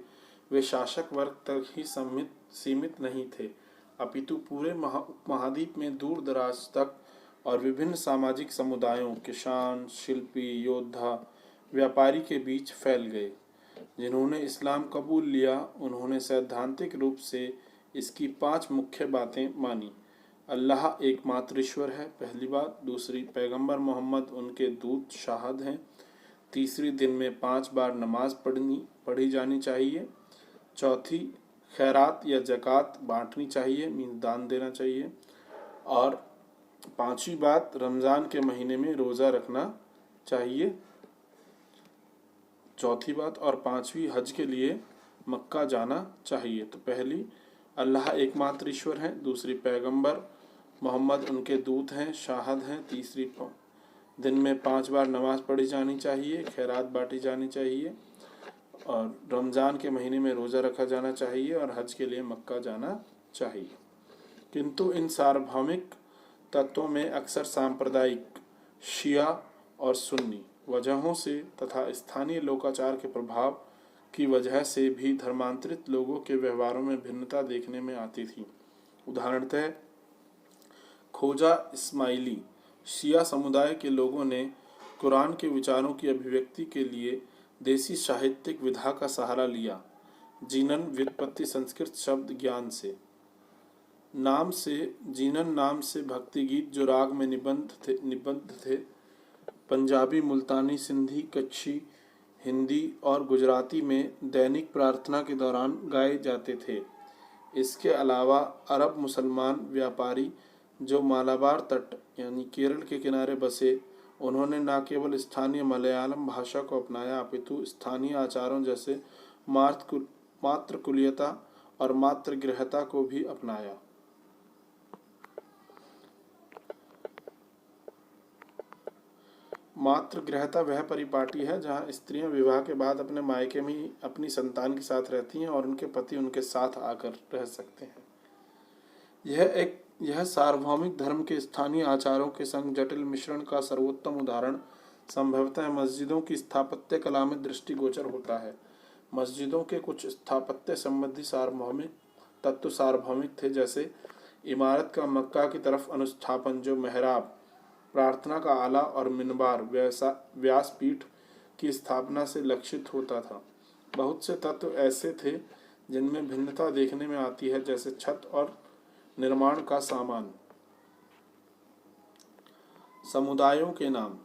वे शासक वर्ग तक ही सीमित नहीं थे, अपितु पूरे महाद्वीप में दूर दराज तक और विभिन्न सामाजिक समुदायों, किसान, शिल्पी, योद्धा, व्यापारी के बीच फैल गए। जिन्होंने इस्लाम कबूल लिया उन्होंने सैद्धांतिक रूप से इसकी 5 मुख्य बातें मानी। अल्लाह एकमात्र ईश्वर है, पहली बात। दूसरी, पैगंबर मोहम्मद उनके दूत शाहद हैं। तीसरी, दिन में 5 बार नमाज पढ़ी जानी चाहिए। चौथी, खैरात या ज़कात बांटनी चाहिए, मीन दान देना चाहिए। और 5वीं बात, रमज़ान के महीने में रोज़ा रखना चाहिए। चौथी बात और 5वीं, हज के लिए मक्का जाना चाहिए। तो पहली, अल्लाह एकमात्र ईश्वर हैं। दूसरी, पैगंबर मोहम्मद उनके दूत हैं, शाहद हैं। तीसरी, दिन में 5 बार नमाज पढ़ी जानी चाहिए, खैरात बांटी जानी चाहिए और रमज़ान के महीने में रोज़ा रखा जाना चाहिए और हज के लिए मक्का जाना चाहिए। किंतु इन सार्वभौमिक तत्वों में अक्सर सांप्रदायिक, शिया और सुन्नी वजहों से तथा स्थानीय लोकाचार के प्रभाव की वजह से भी धर्मांतरित लोगों के व्यवहारों में भिन्नता देखने में आती थी। उदाहरणतः खोजा इस्माइली शिया समुदाय के लोगों ने कुरान के विचारों की अभिव्यक्ति के लिए देसी साहित्यिक विधा का सहारा लिया। जीनन व्युत्पत्ति संस्कृत शब्द ज्ञान से जीनन नाम से भक्ति गीत जो राग में निबद्ध थे पंजाबी, मुल्तानी, सिंधी, कच्छी, हिंदी और गुजराती में दैनिक प्रार्थना के दौरान गाए जाते थे। इसके अलावा अरब मुसलमान व्यापारी जो मालाबार तट यानी केरल के किनारे बसे, उन्होंने न केवल स्थानीय मलयालम भाषा को अपनाया अपितु स्थानीय आचारों जैसे मातृकुलीयता और मातृगृहता को भी अपनाया। मातृगृहता वह परिपाटी है जहाँ स्त्रियां विवाह के बाद अपने मायके में ही अपनी संतान के साथ रहती हैं और उनके पति उनके साथ आकर रह सकते हैं। यह सार्वभौमिक धर्म के स्थानीय आचारों के संग जटिल मिश्रण का सर्वोत्तम उदाहरण संभवतः मस्जिदों की स्थापत्य कला में दृष्टिगोचर होता है। मस्जिदों के कुछ स्थापत्य संबंधी सार्वभौमिक तत्व सार्वभौमिक थे, जैसे इमारत का मक्का की तरफ अनुस्थापन जो मेहराब, प्रार्थना का आला और मिनबार व्यासपीठ की स्थापना से लक्षित होता था। बहुत से तत्व ऐसे थे जिनमें भिन्नता देखने में आती है, जैसे छत और निर्माण का सामान। समुदायों के नाम।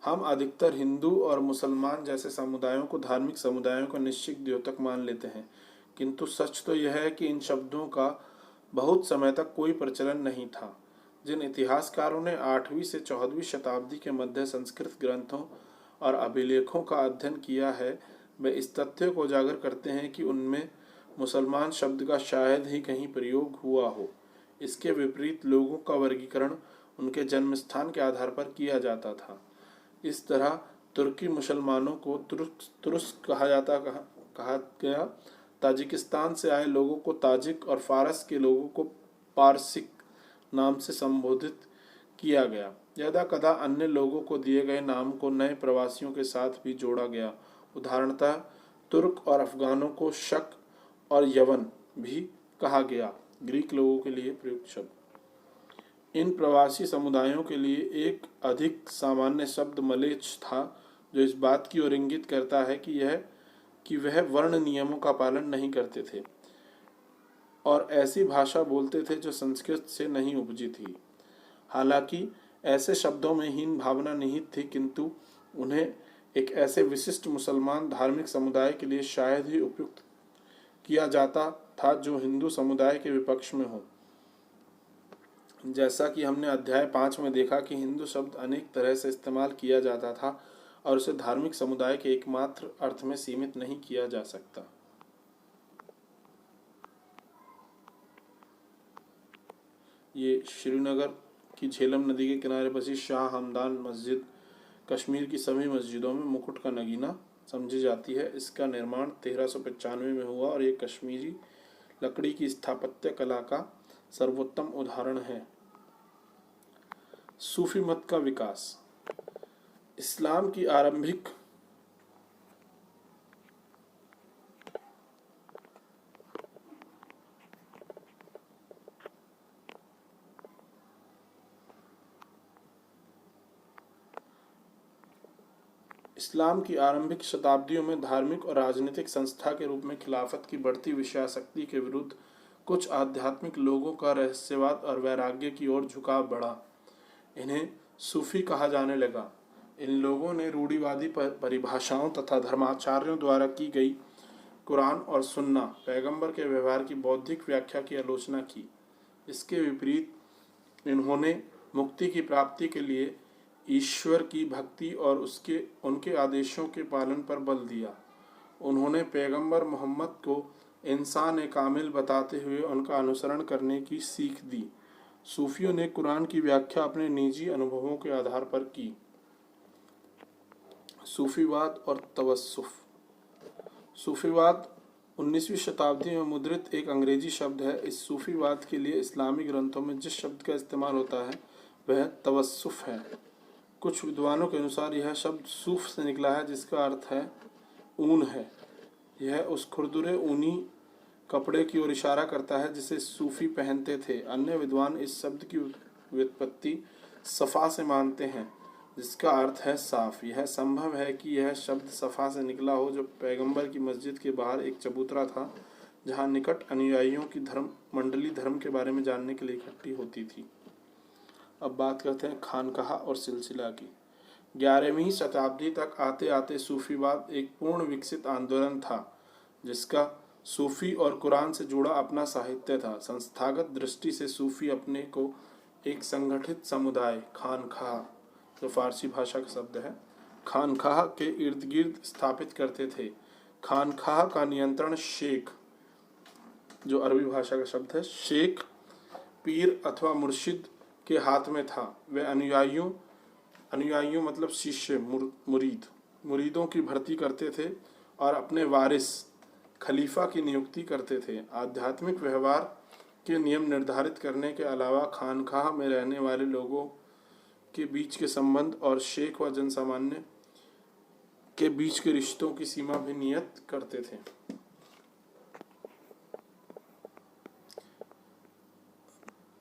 हम अधिकतर हिंदू और मुसलमान जैसे समुदायों को धार्मिक समुदायों का निश्चित द्योतक मान लेते हैं, किंतु सच तो यह है कि इन शब्दों का बहुत समय तक कोई प्रचलन नहीं था। जिन इतिहासकारों ने 8वीं से 14वीं शताब्दी के मध्य संस्कृत ग्रंथों और अभिलेखों का अध्ययन किया है, वे इस तथ्य को उजागर करते हैं कि उनमें मुसलमान शब्द का शायद ही कहीं प्रयोग हुआ हो। इसके विपरीत लोगों का वर्गीकरण उनके जन्म स्थान के आधार पर किया जाता था। इस तरह तुर्की मुसलमानों को तुरुस्क कहा गया। ताजिकिस्तान से आए लोगों को ताजिक और फारस के लोगों को पारसिक नाम से संबोधित किया गया। यदा कदा अन्य लोगों को दिए गए नाम को नए प्रवासियों के साथ भी जोड़ा गया। उदाहरणतः तुर्क और अफगानों को शक और यवन भी कहा गया, ग्रीक लोगों के लिए प्रयुक्त शब्द। इन प्रवासी समुदायों के लिए एक अधिक सामान्य शब्द मलेच्छ था, जो इस बात की ओर इंगित करता है कि वह वर्ण नियमों का पालन नहीं करते थे और ऐसी भाषा बोलते थे जो संस्कृत से नहीं उपजी थी। हालांकि ऐसे शब्दों में हीन भावना निहित थी, किंतु उन्हें एक ऐसे विशिष्ट मुसलमान धार्मिक समुदाय के लिए शायद ही उपयुक्त किया जाता था जो हिंदू समुदाय के विपक्ष में हो। जैसा कि हमने अध्याय 5 में देखा कि हिंदू शब्द अनेक तरह से इस्तेमाल किया जाता था और उसे धार्मिक समुदाय के एकमात्र अर्थ में सीमित नहीं किया जा सकता। ये श्रीनगर की झेलम नदी के किनारे बसी शाह हमदान मस्जिद कश्मीर की सभी मस्जिदों में मुकुट का नगीना समझी जाती है। इसका निर्माण 1395 में हुआ और ये कश्मीरी लकड़ी की स्थापत्य कला का सर्वोत्तम उदाहरण है। सूफी मत का विकास। इस्लाम की आरंभिक शताब्दियों में धार्मिक और राजनीतिक संस्था के रूप में खिलाफत की बढ़ती विषयासक्ति के विरुद्ध कुछ आध्यात्मिक लोगों का रहस्यवाद और वैराग्य की ओर झुकाव बढ़ा। इन्हें सूफी कहा जाने लगा। इन लोगों ने रूढ़िवादी परिभाषाओं तथा धर्माचार्यों द्वारा की गई कुरान और सुन्ना पैगंबर के व्यवहार की बौद्धिक व्याख्या की आलोचना की। इसके विपरीत इन्होंने मुक्ति की प्राप्ति के लिए ईश्वर की भक्ति और उनके आदेशों के पालन पर बल दिया। उन्होंने पैगंबर मोहम्मद को इंसान कामिल बताते हुए उनका अनुसरण करने की सीख दी। सूफियों ने कुरान की व्याख्या अपने निजी अनुभवों के आधार पर की। सूफीवाद और तवस्सुफ। सूफीवाद 19वीं शताब्दी में मुद्रित एक अंग्रेजी शब्द है। इस सूफीवाद के लिए इस्लामी ग्रंथों में जिस शब्द का इस्तेमाल होता है वह तवस्सुफ है। कुछ विद्वानों के अनुसार यह शब्द सूफ से निकला है, जिसका अर्थ है ऊन है। यह उस खुरदुरे ऊनी कपड़े की ओर इशारा करता है जिसे सूफी पहनते थे। अन्य विद्वान इस शब्द की व्युत्पत्ति सफ़ा से मानते हैं, जिसका अर्थ है साफ। यह संभव है कि यह शब्द सफ़ा से निकला हो, जो पैगंबर की मस्जिद के बाहर एक चबूतरा था जहां निकट अनुयायियों की मंडली धर्म के बारे में जानने के लिए इकट्ठी होती थी। अब बात करते हैं खानकाह और सिलसिला की। 11वीं शताब्दी तक आते आते सूफीवाद एक पूर्ण विकसित आंदोलन था, जिसका सूफी और कुरान से जुड़ा अपना साहित्य था। संस्थागत दृष्टि से सूफी अपने को एक संगठित समुदाय खानकाह, जो फारसी भाषा का शब्द है, खानकाह के इर्द गिर्द स्थापित करते थे। खानकाह का नियंत्रण शेख, जो अरबी भाषा का शब्द है, शेख, पीर अथवा मुर्शिद के हाथ में था। वे अनुयायियों मतलब शिष्य, मुरीदों की भर्ती करते थे और अपने वारिस खलीफा की नियुक्ति करते थे। आध्यात्मिक व्यवहार के नियम निर्धारित करने के अलावा खानकाह में रहने वाले लोगों के बीच के संबंध और शेख व जनसामान्य के बीच के रिश्तों की सीमा भी नियत करते थे।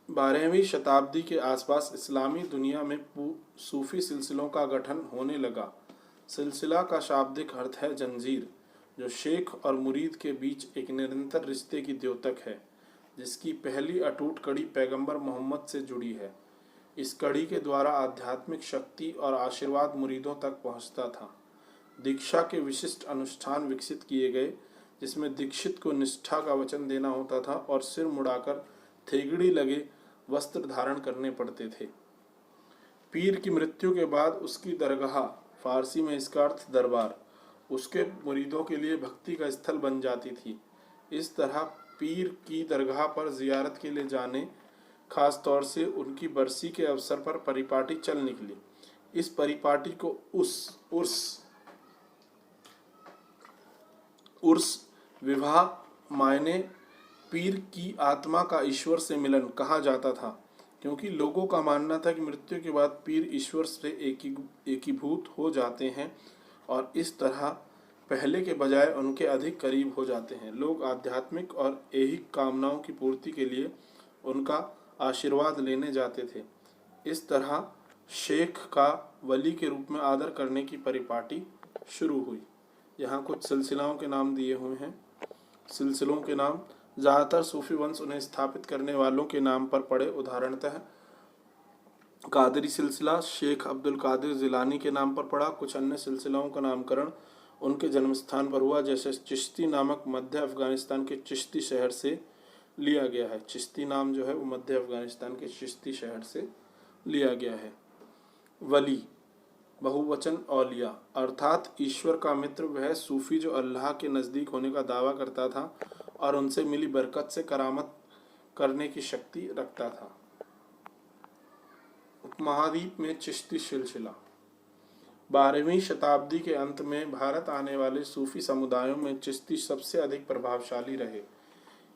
12वीं शताब्दी के आसपास इस्लामी दुनिया में सूफी सिलसिलों का गठन होने लगा। सिलसिला का शाब्दिक अर्थ है जंजीर, जो शेख और मुरीद के बीच एक निरंतर रिश्ते की द्योतक है, जिसकी पहली अटूट कड़ी पैगंबर मोहम्मद से जुड़ी है। इस कड़ी के द्वारा आध्यात्मिक शक्ति और आशीर्वाद मुरीदों तक पहुंचता था। दीक्षा के विशिष्ट अनुष्ठान विकसित किए गए, जिसमें दीक्षित को निष्ठा का वचन देना होता था और सिर मुड़ाकर थेगड़ी लगे वस्त्र धारण करने पड़ते थे। पीर की मृत्यु के बाद उसकी दरगाह, फारसी में इसका अर्थ दरबार, उसके मुरीदों के लिए भक्ति का स्थल बन जाती थी। इस तरह पीर की दरगाह पर जियारत के लिए जाने, खास तौर से उनकी बरसी के अवसर पर परिपाटी चल निकली। इस परिपाटी को उर्स विवाह मायने पीर की आत्मा का ईश्वर से मिलन कहा जाता था, क्योंकि लोगों का मानना था कि मृत्यु के बाद पीर ईश्वर से एकीभूत हो जाते हैं और इस तरह पहले के बजाय उनके अधिक करीब हो जाते हैं। लोग आध्यात्मिक और ऐहिक कामनाओं की पूर्ति के लिए उनका आशीर्वाद लेने जाते थे। इस तरह शेख का वली के रूप में आदर करने की परिपाटी शुरू हुई। यहाँ कुछ सिलसिलाओं के नाम दिए हुए हैं। सिलसिलों के नाम ज़्यादातर सूफी वंश उन्हें स्थापित करने वालों के नाम पर पड़े। उदाहरणतः कादरी सिलसिला शेख अब्दुल कादिर जिलानी के नाम पर पड़ा। कुछ अन्य सिलसिलाओं का नामकरण उनके जन्म स्थान पर हुआ, जैसे चिश्ती नामक मध्य अफगानिस्तान के चिश्ती शहर से लिया गया है। चिश्ती नाम जो है वो मध्य अफगानिस्तान के चिश्ती शहर से लिया गया है। वली बहुवचन औलिया अर्थात ईश्वर का मित्र वह सूफी जो अल्लाह के नज़दीक होने का दावा करता था और उनसे मिली बरकत से करामत करने की शक्ति रखता था। उपमहाद्वीप में चिश्ती सिलसिला 12वीं शताब्दी के अंत में भारत आने वाले सूफी समुदायों में चिश्ती सबसे अधिक प्रभावशाली रहे।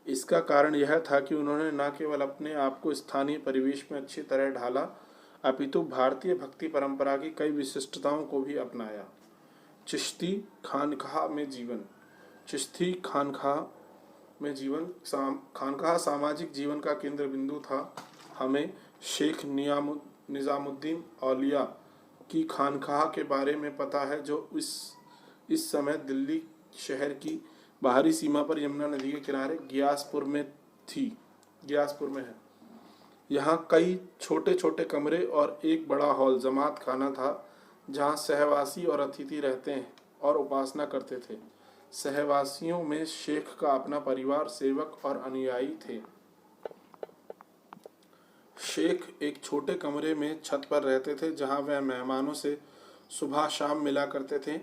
इसका कारण यह था कि उन्होंने न केवल अपने आप को स्थानीय परिवेश में अच्छी तरह ढाला, अपितु भारतीय भक्ति परंपरा की कई विशिष्टताओं को भी अपनाया। चिश्ती खानकाह में जीवन चिश्ती खानकाह में जीवन खानकाह सामाजिक जीवन का केंद्र बिंदु था। हमें शेख निजामुद्दीन औलिया की खानकाह के बारे में पता है, जो इस समय दिल्ली शहर की बाहरी सीमा पर यमुना नदी के किनारे गियासपुर में है। यहाँ कई छोटे छोटे कमरे और एक बड़ा हॉल जमात खाना था, जहाँ सहवासी और अतिथि रहते हैं और उपासना करते थे। सहवासियों में शेख का अपना परिवार, सेवक और अनुयायी थे। शेख एक छोटे कमरे में छत पर रहते थे, जहाँ वह मेहमानों से सुबह शाम मिला करते थे।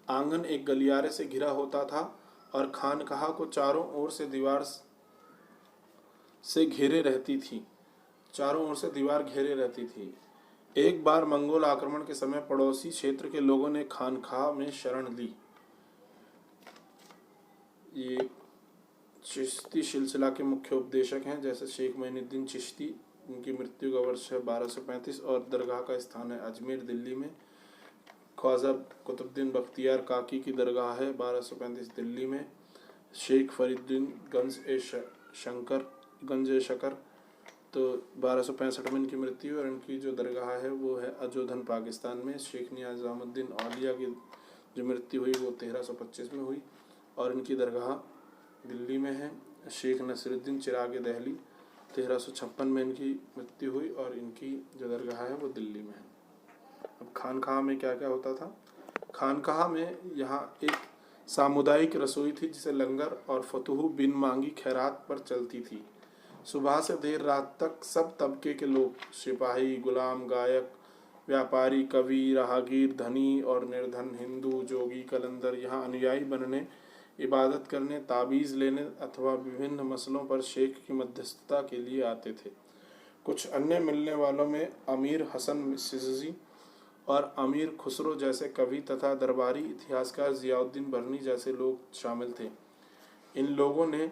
आंगन एक गलियारे से घिरा होता था और खानकाह को चारों ओर से दीवार घेरे रहती थी। एक बार मंगोल आक्रमण के समय पड़ोसी क्षेत्र के लोगों ने खानकाह में शरण ली। ये चिश्ती सिलसिला के मुख्य उपदेशक हैं, जैसे शेख मोइनुद्दीन चिश्ती, उनकी मृत्यु का वर्ष है 1235 और दरगाह का स्थान है अजमेर दिल्ली में। ख्वाजा कुतुबुद्दीन बख्तियार काकी की दरगाह है 1235 दिल्ली में। शेख फरीदुद्दीन गंज ए शकर तो 1265 में इनकी मृत्यु और इनकी जो दरगाह है वो है अजोधन पाकिस्तान में। शेख निजामुद्दीन औलिया की जो मृत्यु हुई वो 1325 में हुई और इनकी दरगाह दिल्ली में है। शेख नसीरुद्दीन चिराग दहली 1356 में इनकी मृत्यु हुई और इनकी जो दरगाह है वो दिल्ली में है। अब खानकाह में क्या क्या होता था। खानकाह में यहाँ एक सामुदायिक रसोई थी जिसे लंगर और फतूह बिन मांगी खैरात पर चलती थी। सुबह से देर रात तक सब तबके के लोग, सिपाही, गुलाम, गायक, व्यापारी, कवि, राहगीर, धनी और निर्धन, हिंदू, जोगी, कलंदर यहाँ अनुयायी बनने, इबादत करने, ताबीज़ लेने अथवा विभिन्न मसलों पर शेख की मध्यस्थता के लिए आते थे। कुछ अन्य मिलने वालों में अमीर हसन सिजजी और अमीर खुसरो जैसे कवि तथा दरबारी इतिहासकार ज़ियाउद्दीन बरनी जैसे लोग शामिल थे। इन लोगों ने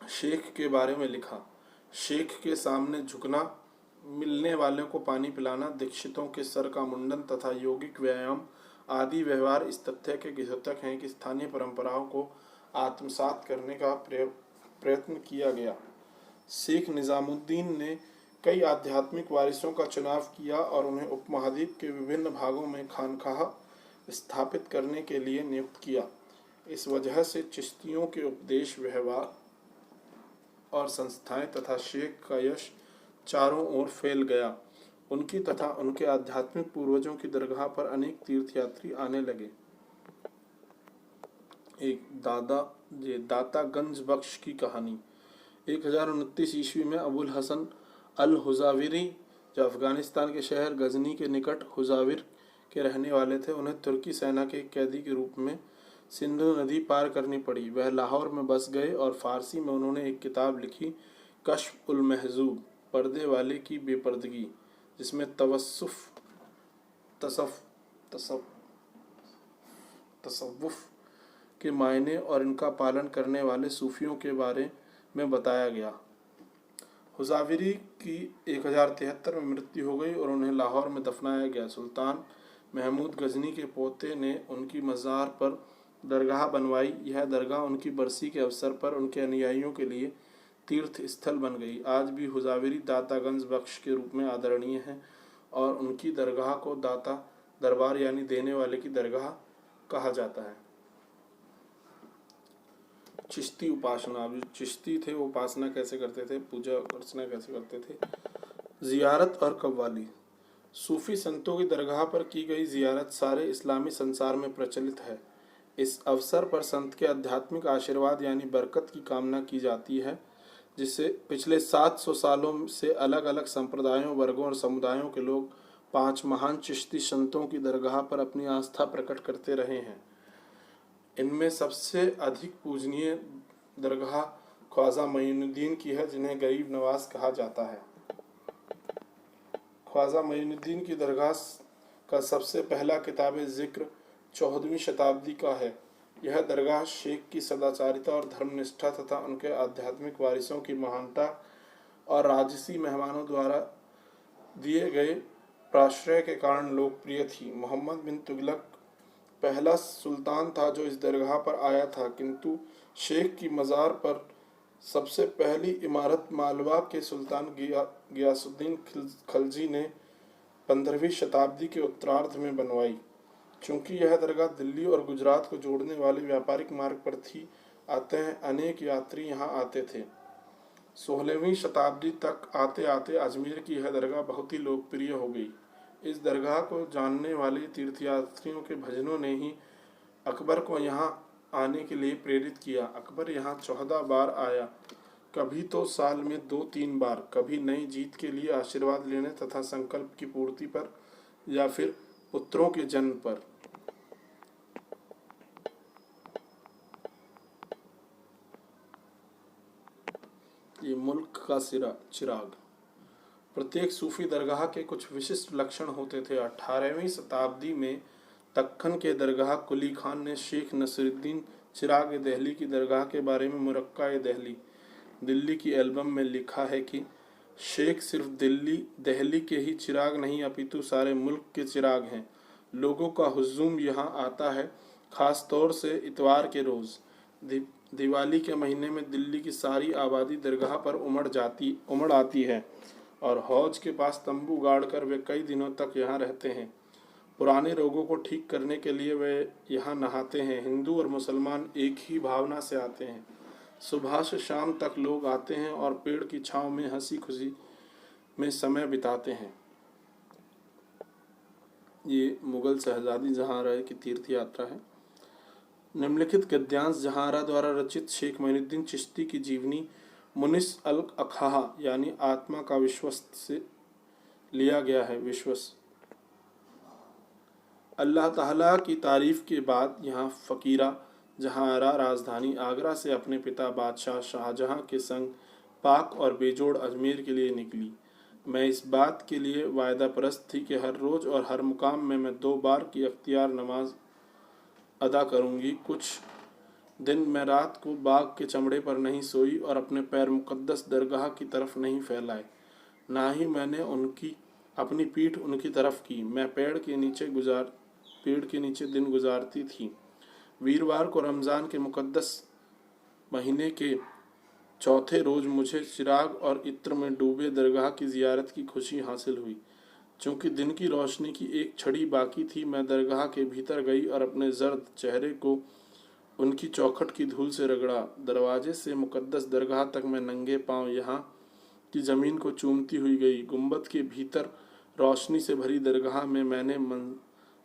शेख के बारे में लिखा। शेख के सामने झुकना, मिलने वालों को पानी पिलाना, दीक्षितों के सर का मुंडन तथा यौगिक व्यायाम आदि व्यवहार इस तथ्य के द्योतक हैं कि स्थानीय परंपराओं को आत्मसात करने का प्रयत्न किया गया। शेख निजामुद्दीन ने कई आध्यात्मिक वारिसों का चुनाव किया और उन्हें उपमहाद्वीप के विभिन्न भागों में खानकाह स्थापित करने के लिए नियुक्त किया। इस वजह से चिश्तियों के उपदेश, व्यवहार और संस्थाएं तथा शेख का यश चारों ओर फैल गया। उनकी तथा उनके आध्यात्मिक पूर्वजों की दरगाह पर अनेक तीर्थयात्री आने लगे। एक दाता गंज बख्श की कहानी। 1029 ईस्वी में अबुल हसन अल हुजाविरी, जो अफगानिस्तान के शहर गजनी के निकट हुजाविर के रहने वाले थे, उन्हें तुर्की सेना के कैदी के रूप में सिंधु नदी पार करनी पड़ी। वह लाहौर में बस गए और फारसी में उन्होंने एक किताब लिखी, कश्फ उल महजूब, पर्दे वाले की बेपर्दगी, जिसमें तसव्वुफ के मायने और इनका पालन करने वाले सूफियों के बारे में बताया गया। हुज़ाविरी की 1073 में मृत्यु हो गई और उन्हें लाहौर में दफनाया गया। सुल्तान महमूद गजनी के पोते ने उनकी मज़ार पर दरगाह बनवाई। यह दरगाह उनकी बरसी के अवसर पर उनके अनुयायियों के लिए तीर्थ स्थल बन गई। आज भी हुज़ाविरी दातागंज बख्श के रूप में आदरणीय है और उनकी दरगाह को दाता दरबार यानी देने वाले की दरगाह कहा जाता है। चिश्ती उपासना, जो चिश्ती थे वो उपासना कैसे करते थे, पूजा अर्चना कैसे करते थे। जियारत और कव्वाली। सूफी संतों की दरगाह पर की गई जियारत सारे इस्लामी संसार में प्रचलित है। इस अवसर पर संत के आध्यात्मिक आशीर्वाद यानी बरकत की कामना की जाती है, जिससे पिछले 700 सालों से अलग अलग संप्रदायों, वर्गों और समुदायों के लोग 5 महान चिश्ती संतों की दरगाह पर अपनी आस्था प्रकट करते रहे हैं। इनमें सबसे अधिक पूजनीय दरगाह ख्वाजा मोइनुद्दीन की है, जिन्हें गरीब नवाज कहा जाता है। ख्वाजा मोइनुद्दीन की दरगाह का सबसे पहला किताब जिक्र 14वीं शताब्दी का है। यह दरगाह शेख की सदाचारिता और धर्मनिष्ठा तथा उनके आध्यात्मिक वारिसों की महानता और राजसी मेहमानों द्वारा दिए गए प्राश्रय के कारण लोकप्रिय थी। मोहम्मद बिन तुगलक पहला सुल्तान था जो इस दरगाह पर आया था, किंतु शेख की मज़ार पर सबसे पहली इमारत मालवा के सुल्तान गियासुद्दीन खलजी ने 15वीं शताब्दी के उत्तरार्ध में बनवाई। चूँकि यह दरगाह दिल्ली और गुजरात को जोड़ने वाले व्यापारिक मार्ग पर थी, अतः अनेक यात्री यहाँ आते थे। 16वीं शताब्दी तक आते आते अजमेर की यह दरगाह बहुत ही लोकप्रिय हो गई। इस दरगाह को जानने वाले तीर्थयात्रियों के भजनों ने ही अकबर को यहाँ आने के लिए प्रेरित किया। अकबर यहाँ 14 बार आया, कभी तो साल में 2-3 बार, कभी नई जीत के लिए आशीर्वाद लेने तथा संकल्प की पूर्ति पर या फिर पुत्रों के जन्म पर। ये मुल्क का चिराग। प्रत्येक सूफी दरगाह के कुछ विशिष्ट लक्षण होते थे। 18वीं शताब्दी में दक्कन के दरगाह कुली खान ने शेख नसीरुद्दीन चिराग दहली की दरगाह के बारे में मुरक्का दिल्ली की एल्बम में लिखा है कि शेख सिर्फ दहली के ही चिराग नहीं अपितु सारे मुल्क के चिराग हैं। लोगों का हुजूम यहाँ आता है, खास तौर से इतवार के रोज़। दिवाली के महीने में दिल्ली की सारी आबादी दरगाह पर उमड़ आती है और हौज के पास तंबू गाड़कर वे कई दिनों तक यहाँ रहते हैं। पुराने रोगों को ठीक करने के लिए वे यहाँ नहाते हैं। हिंदू और मुसलमान एक ही भावना से आते हैं। सुबह से शाम तक लोग आते हैं और पेड़ की छांव में हंसी खुशी में समय बिताते हैं। ये मुगल शहजादी जहांरा की तीर्थ यात्रा है। निम्नलिखित गद्यांश जहांरा द्वारा रचित शेख मोइनुद्दीन चिश्ती की जीवनी मुनिस अल अखाहा यानी आत्मा का विश्वस्त से लिया गया है। अल्लाह ताला की तारीफ के बाद यहाँ फ़कीरा जहांरा राजधानी आगरा से अपने पिता बादशाह शाहजहां के संग पाक और बेजोड़ अजमेर के लिए निकली। मैं इस बात के लिए वायदा परस्त थी कि हर रोज़ और हर मुकाम में मैं 2 बार की अख्तियार नमाज अदा करूँगी। कुछ दिन मैं रात को बाग के चमड़े पर नहीं सोई और अपने पैर मुक़द्दस दरगाह की तरफ नहीं फैलाए, ना ही मैंने अपनी पीठ उनकी तरफ की। मैं पेड़ के नीचे दिन गुजारती थी। वीरवार को रमज़ान के मुक़द्दस महीने के चौथे रोज़ मुझे चिराग और इत्र में डूबे दरगाह की ज़ियारत की खुशी हासिल हुई। चूँकि दिन की रोशनी की एक छड़ी बाकी थी, मैं दरगाह के भीतर गई और अपने जर्द चेहरे को उनकी चौखट की धूल से रगड़ा। दरवाजे से मुक़द्दस दरगाह तक मैं नंगे पांव यहाँ की ज़मीन को चूमती हुई गई। गुंबद के भीतर रोशनी से भरी दरगाह में मैंने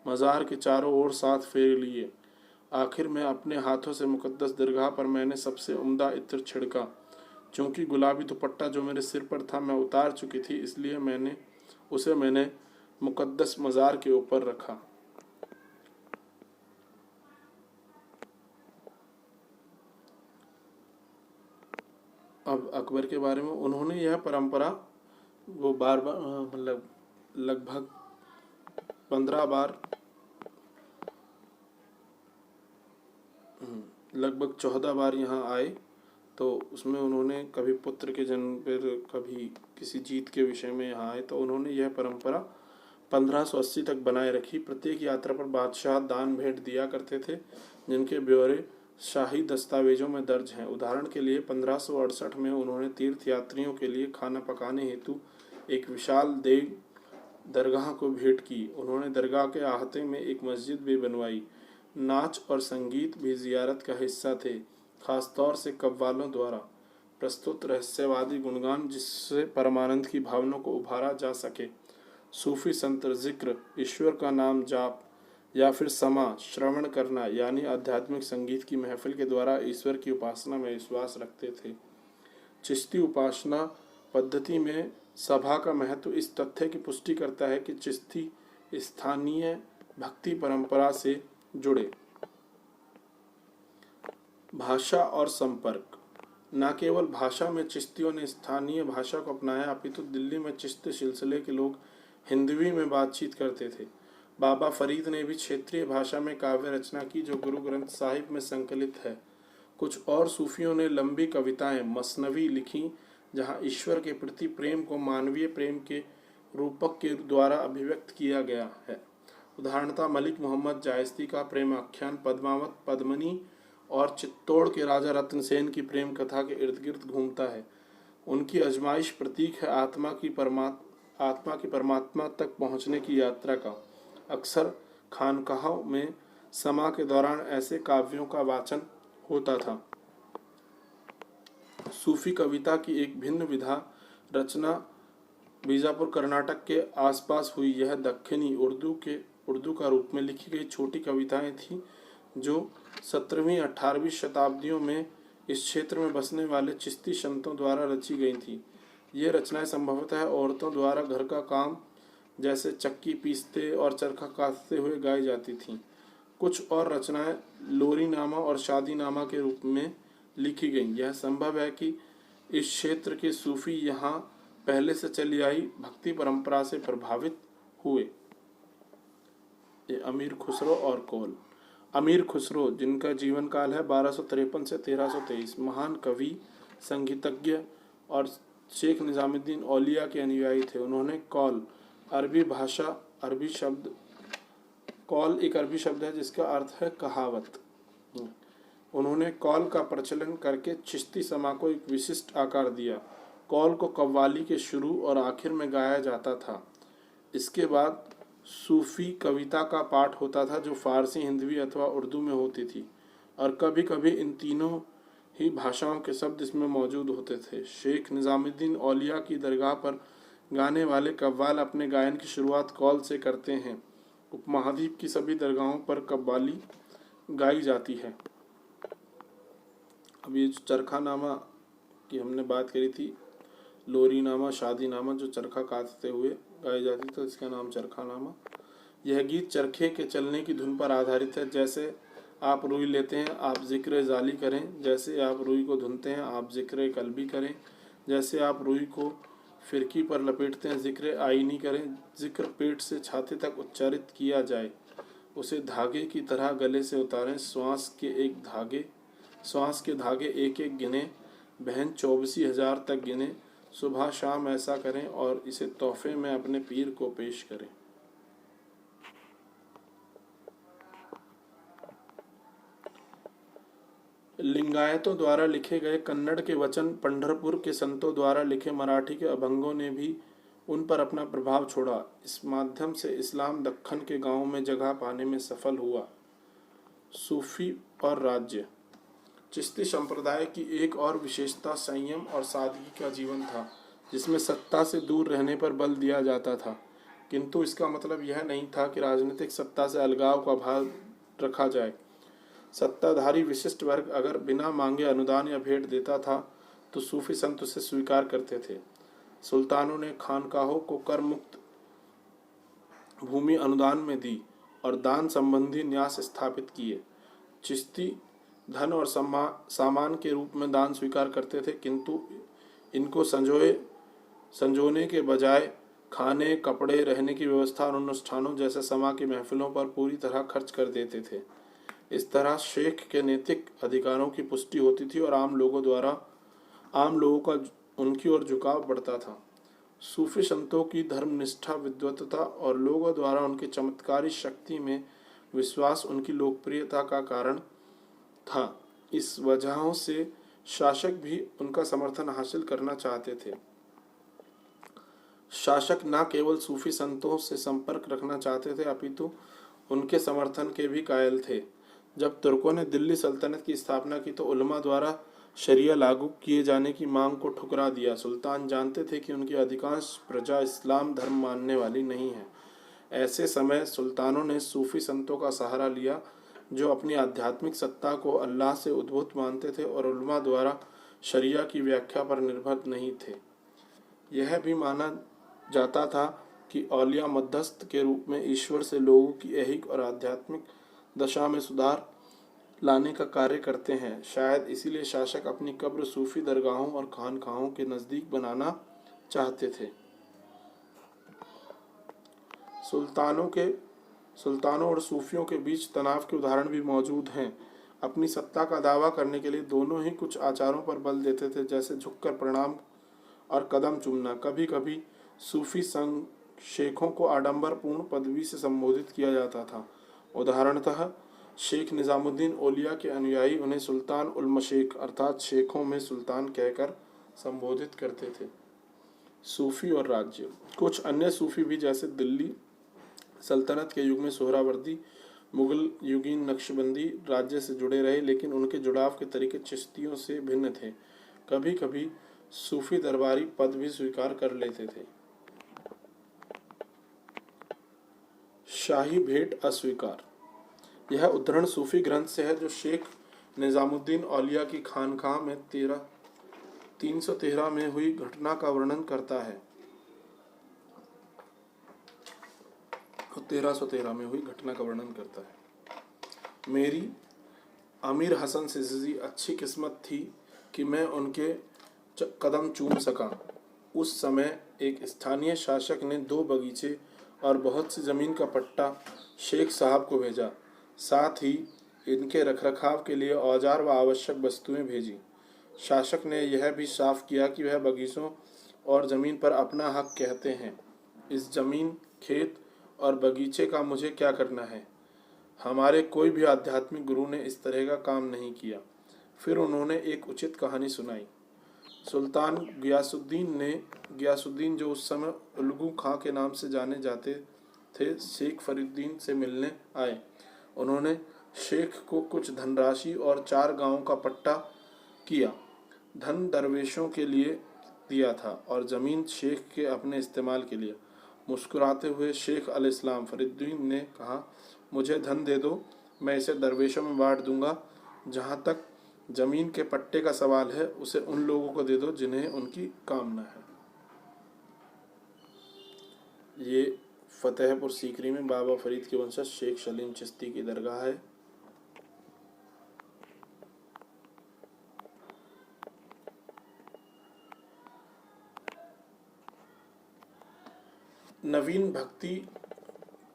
मज़ार के चारों ओर 7 फेरे लिए। आखिर में अपने हाथों से मुक़द्दस दरगाह पर मैंने सबसे उम्दा इत्र छिड़का। चूँकि गुलाबी दुपट्टा जो मेरे सिर पर था मैं उतार चुकी थी, इसलिए मैंने मुक़द्दस मज़ार के ऊपर रखा। अब अकबर के बारे में उन्होंने यह परंपरा वो बार लगभग 15 बार लगभग 14 बार यहाँ आए। तो उसमें उन्होंने कभी पुत्र के जन्म पर, कभी किसी जीत के विषय में यहाँ आए, तो उन्होंने यह परंपरा 1580 तक बनाए रखी। प्रत्येक यात्रा पर बादशाह दान भेंट दिया करते थे, जिनके ब्यौरे शाही दस्तावेजों में दर्ज हैं। उदाहरण के लिए 1568 में उन्होंने तीर्थयात्रियों के लिए खाना पकाने हेतु एक विशाल देग दरगाह को भेंट की। उन्होंने दरगाह के अहाते में एक मस्जिद भी बनवाई। नाच और संगीत भी जियारत का हिस्सा थे, खासतौर से कव्वालों द्वारा प्रस्तुत रहस्यवादी गुणगान, जिससे परमानंद की भावना को उभारा जा सके। सूफी संत जिक्र, ईश्वर का नाम जाप या फिर समा श्रवण करना यानी आध्यात्मिक संगीत की महफिल के द्वारा ईश्वर की उपासना में विश्वास रखते थे। चिश्ती उपासना पद्धति में सभा का महत्व इस तथ्य की पुष्टि करता है कि चिश्ती स्थानीय भक्ति परंपरा से जुड़े। भाषा और संपर्क। न केवल भाषा में चिश्तियों ने स्थानीय भाषा को अपनाया, अपितु दिल्ली में चिश्ती सिलसिले के लोग हिंदवी में बातचीत करते थे। बाबा फरीद ने भी क्षेत्रीय भाषा में काव्य रचना की, जो गुरु ग्रंथ साहिब में संकलित है। कुछ और सूफियों ने लंबी कविताएं मसनवी लिखी, जहां ईश्वर के प्रति प्रेम को मानवीय प्रेम के रूपक के द्वारा अभिव्यक्त किया गया है। उदाहरणतः मलिक मोहम्मद जायस्ती का प्रेम आख्यान पद्मावत, पद्मनी और चित्तौड़ के राजा रत्न सेन की प्रेम कथा के इर्द गिर्द घूमता है। उनकी अजमाइश प्रतीक है आत्मा की परमात्मा तक पहुँचने की यात्रा का। अक्सर खानकाहों में समा के दौरान ऐसे काव्यों का वाचन होता था। सूफी कविता की एक भिन्न विधा रचना बीजापुर कर्नाटक के आसपास हुई। यह दक्षिणी उर्दू का रूप में लिखी गई छोटी कविताएं थीं, जो 17वीं 18वीं शताब्दियों में इस क्षेत्र में बसने वाले चिश्ती संतों द्वारा रची गई थीं। ये रचनाएं संभवतः औरतों द्वारा घर का काम जैसे चक्की पीसते और चरखा काटते हुए गाई जाती थीं। कुछ और रचनाएं लोरीनामा और शादीनामा के रूप में लिखी गईं। यह संभव है कि इस क्षेत्र के सूफी यहाँ पहले से चली आई भक्ति परंपरा से प्रभावित हुए। अमीर खुसरो और कौल। अमीर खुसरो, जिनका जीवन काल है 1253 से 1323, महान कवि, संगीतज्ञ और शेख निजामुद्दीन औलिया के अनुयायी थे। उन्होंने कौल कौल एक अरबी शब्द है जिसका अर्थ है कहावत। उन्होंने कौल का प्रचलन करके चिश्ती समा को एक विशिष्ट आकार दिया। कौल को कव्वाली के शुरू और आखिर में गाया जाता था। इसके बाद सूफी कविता का पाठ होता था, जो फारसी, हिंदवी अथवा उर्दू में होती थी, और कभी कभी इन तीनों ही भाषाओं के शब्द इसमें मौजूद होते थे। शेख निजामुद्दीन औलिया की दरगाह पर गाने वाले कव्वाल अपने गायन की शुरुआत कौल से करते हैं। उपमहाद्वीप की सभी दरगाहों पर कव्वाली गाई जाती है। अब ये चरखानामा की हमने बात करी थी, लोरीनामा, शादीनामा, जो चरखा काटते हुए गाई जाती तो इसका नाम चरखानामा। यह गीत चरखे के चलने की धुन पर आधारित है। जैसे आप रुई लेते हैं, आप जिक्र जाली करें। जैसे आप रुई को धुनते हैं, आप जिक्र कल्बी करें। जैसे आप रुई को फिरकी पर लपेटते हैं, जिक्र आईनी करें। जिक्र पेट से छाती तक उच्चारित किया जाए। उसे धागे की तरह गले से उतारें। श्वास के धागे एक एक गिने। बहन 24,000 तक गिने। सुबह शाम ऐसा करें और इसे तोहफे में अपने पीर को पेश करें। लिंगायतों द्वारा लिखे गए कन्नड़ के वचन, पंढरपुर के संतों द्वारा लिखे मराठी के अभंगों ने भी उन पर अपना प्रभाव छोड़ा। इस माध्यम से इस्लाम दक्खन के गांवों में जगह पाने में सफल हुआ। सूफी और राज्य। चिश्ती संप्रदाय की एक और विशेषता संयम और सादगी का जीवन था, जिसमें सत्ता से दूर रहने पर बल दिया जाता था। किंतु इसका मतलब यह नहीं था कि राजनीतिक सत्ता से अलगाव का भाव रखा जाए। सत्ताधारी विशिष्ट वर्ग अगर बिना मांगे अनुदान या भेंट देता था तो सूफी संत उसे स्वीकार करते थे। सुल्तानों ने खानकाहों को कर मुक्त भूमि अनुदान में दी और दान संबंधी न्यास स्थापित किए। चिश्ती धन और सामान के रूप में दान स्वीकार करते थे, किंतु इनको संजोने के बजाय खाने, कपड़े, रहने की व्यवस्था और अनुष्ठानों जैसे समा की महफिलों पर पूरी तरह खर्च कर देते थे। इस तरह शेख के नैतिक अधिकारों की पुष्टि होती थी और आम लोगों का उनकी ओर झुकाव बढ़ता था। सूफी संतों की धर्मनिष्ठा, विद्वत्ता और लोगों द्वारा उनकी चमत्कारी शक्ति में विश्वास उनकी लोकप्रियता का कारण था। इस वजहों से शासक भी उनका समर्थन हासिल करना चाहते थे। शासक न केवल सूफी संतों से संपर्क रखना चाहते थे, अपितु उनके समर्थन के भी कायल थे। जब तुर्कों ने दिल्ली सल्तनत की स्थापना की तो उलमा द्वारा शरिया लागू किए जाने की मांग को ठुकरा दिया। सुल्तान जानते थे कि उनकी अधिकांश प्रजा इस्लाम धर्म मानने वाली नहीं है। ऐसे समय सुल्तानों ने सूफी संतों का सहारा लिया, जो अपनी आध्यात्मिक सत्ता को अल्लाह से उद्भूत मानते थे और उलमा द्वारा शरिया की व्याख्या पर निर्भर नहीं थे। यह भी माना जाता था कि औलिया मध्यस्थ के रूप में ईश्वर से लोगों की ऐहिक और आध्यात्मिक दशा में सुधार लाने का कार्य करते हैं। शायद इसीलिए शासक अपनी कब्र सूफी दरगाहों और खानकाहों के नज़दीक बनाना चाहते थे। सुल्तानों और सूफियों के बीच तनाव के उदाहरण भी मौजूद हैं। अपनी सत्ता का दावा करने के लिए दोनों ही कुछ आचारों पर बल देते थे, जैसे झुककर प्रणाम और कदम चूमना। कभी कभी सूफी संघ शेखों को आडंबरपूर्ण पदवी से संबोधित किया जाता था। उदाहरणतः शेख निजामुद्दीन औलिया के अनुयायी उन्हें सुल्तान उल मशेख अर्थात शेखों में सुल्तान कहकर संबोधित करते थे। सूफी और राज्य। कुछ अन्य सूफी भी जैसे दिल्ली सल्तनत के युग में सोहरावर्दी, मुगल युगीन नक्शबंदी राज्य से जुड़े रहे, लेकिन उनके जुड़ाव के तरीके चिश्तियों से भिन्न थे। कभी कभी सूफी दरबारी पद भी स्वीकार कर लेते थे। शाही भेंट अस्वीकार। यह उद्धरण सूफी ग्रंथ से है, जो शेख निजामुद्दीन औलिया की खानकाह में 1313 में हुई घटना का वर्णन करता है। 1313 में हुई घटना का वर्णन करता है। मेरी अमीर हसन सिजी अच्छी किस्मत थी कि मैं उनके कदम चूम सका। उस समय एक स्थानीय शासक ने 2 बगीचे और बहुत सी जमीन का पट्टा शेख साहब को भेजा। साथ ही इनके रखरखाव के लिए औजार व आवश्यक वस्तुएं भेजी। शासक ने यह भी साफ किया कि वह बगीचों और जमीन पर अपना हक कहते हैं। इस जमीन, खेत और बगीचे का मुझे क्या करना है? हमारे कोई भी आध्यात्मिक गुरु ने इस तरह का काम नहीं किया। फिर उन्होंने एक उचित कहानी सुनाई। सुल्तान गियासुद्दीन जो उस समय उल्गू खां के नाम से जाने जाते थे, शेख फरीदुद्दीन से मिलने आए। उन्होंने शेख को कुछ धनराशि और 4 गांवों का पट्टा किया। धन दरवेशों के लिए दिया था और जमीन शेख के अपने इस्तेमाल के लिए। मुस्कुराते हुए शेख अल-इस्लाम फरीदुद्दीन ने कहा, मुझे धन दे दो, मैं इसे दरवेशों में बांट दूंगा। जहाँ तक जमीन के पट्टे का सवाल है, उसे उन लोगों को दे दो जिन्हें उनकी कामना है। ये फतेहपुर सीकरी में बाबा फरीद के वंशज शेख सलीम चिश्ती की दरगाह है। नवीन भक्ति